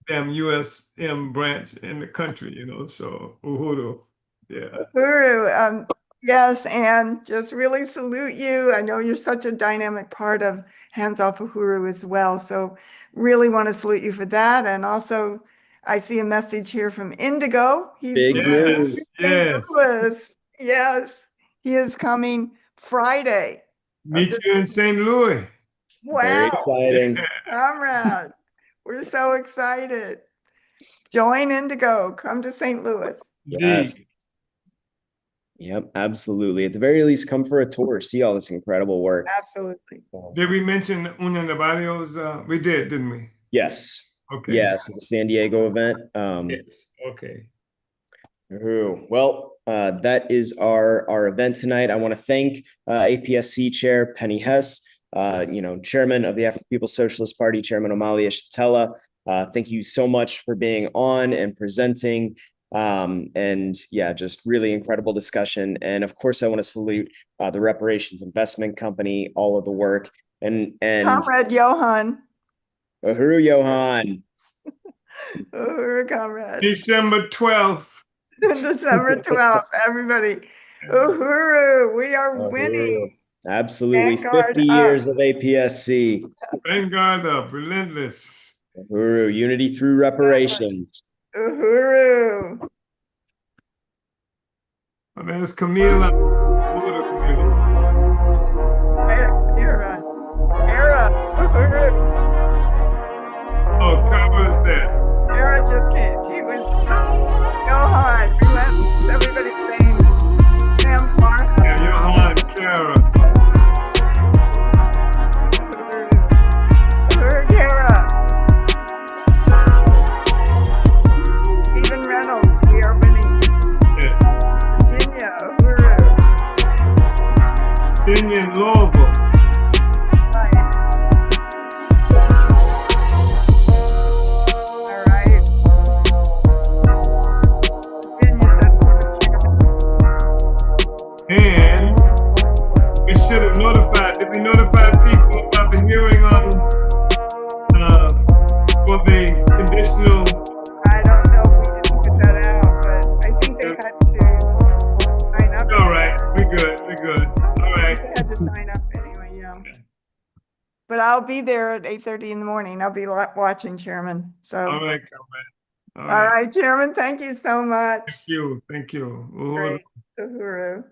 damn USM branch in the country, so Uhuru. Yeah. Guru, yes, and just really salute you. I know you're such a dynamic part of Hands Off Uhuru as well. So really want to salute you for that. And also, I see a message here from Indigo. He's Big from Yes. news. St. Yes. Louis. Yes, he is coming Friday of Meet this. you in St. Louis. Very Wow, exciting. comrade, we're so excited. Join Indigo. Come to St. Louis. Yes. Indeed. Yep, absolutely. At the very least, come for a tour, see all this incredible work. Absolutely. Did we mention Union de Barrios? We did, didn't we? Yes. Okay. Yes, the San Diego event. Yes. Okay. Well, that is our event tonight. I want to thank APSC Chair Penny Hess, Chairman of the African People's Socialist Party, Chairman Amalia Shatella. Thank you so much for being on and presenting. Just really incredible discussion. And of course, I want to salute the Reparations Investment Company, all of the work, and Comrade Johan. Uhuru Johan. Uhuru, comrade. December 12th. December 12th, everybody. Uhuru, we are winning. Absolutely. Vanguard 50 up. years of APSC. Vanguard up. Relentless. Uhuru, unity through reparations. Uhuru. Well, there's Camila. Yes, Era. Era. Uhuru. Oh, Kara's there. Era just can't. She was Johan. Relentless. Everybody's saying Sam Martha. Yeah, Johan, Kara. Uhuru, Era. Stephen Reynolds, we are winning. Yes. Virginia, Uhuru. Virginia and Louisville. Right. All right. Virginia said And we should have notified, did we notify people about the hearing on, for the conditional? I don't know if we didn't put that out, but I think they had to sign up. All right, we're good. All right. They had to sign up anyway, yeah. But I'll be there at 8:30 in the morning. I'll be watching, Chairman. So, All right, Comrade. all right, Chairman, thank you so much. Thank you. Great. Uhuru.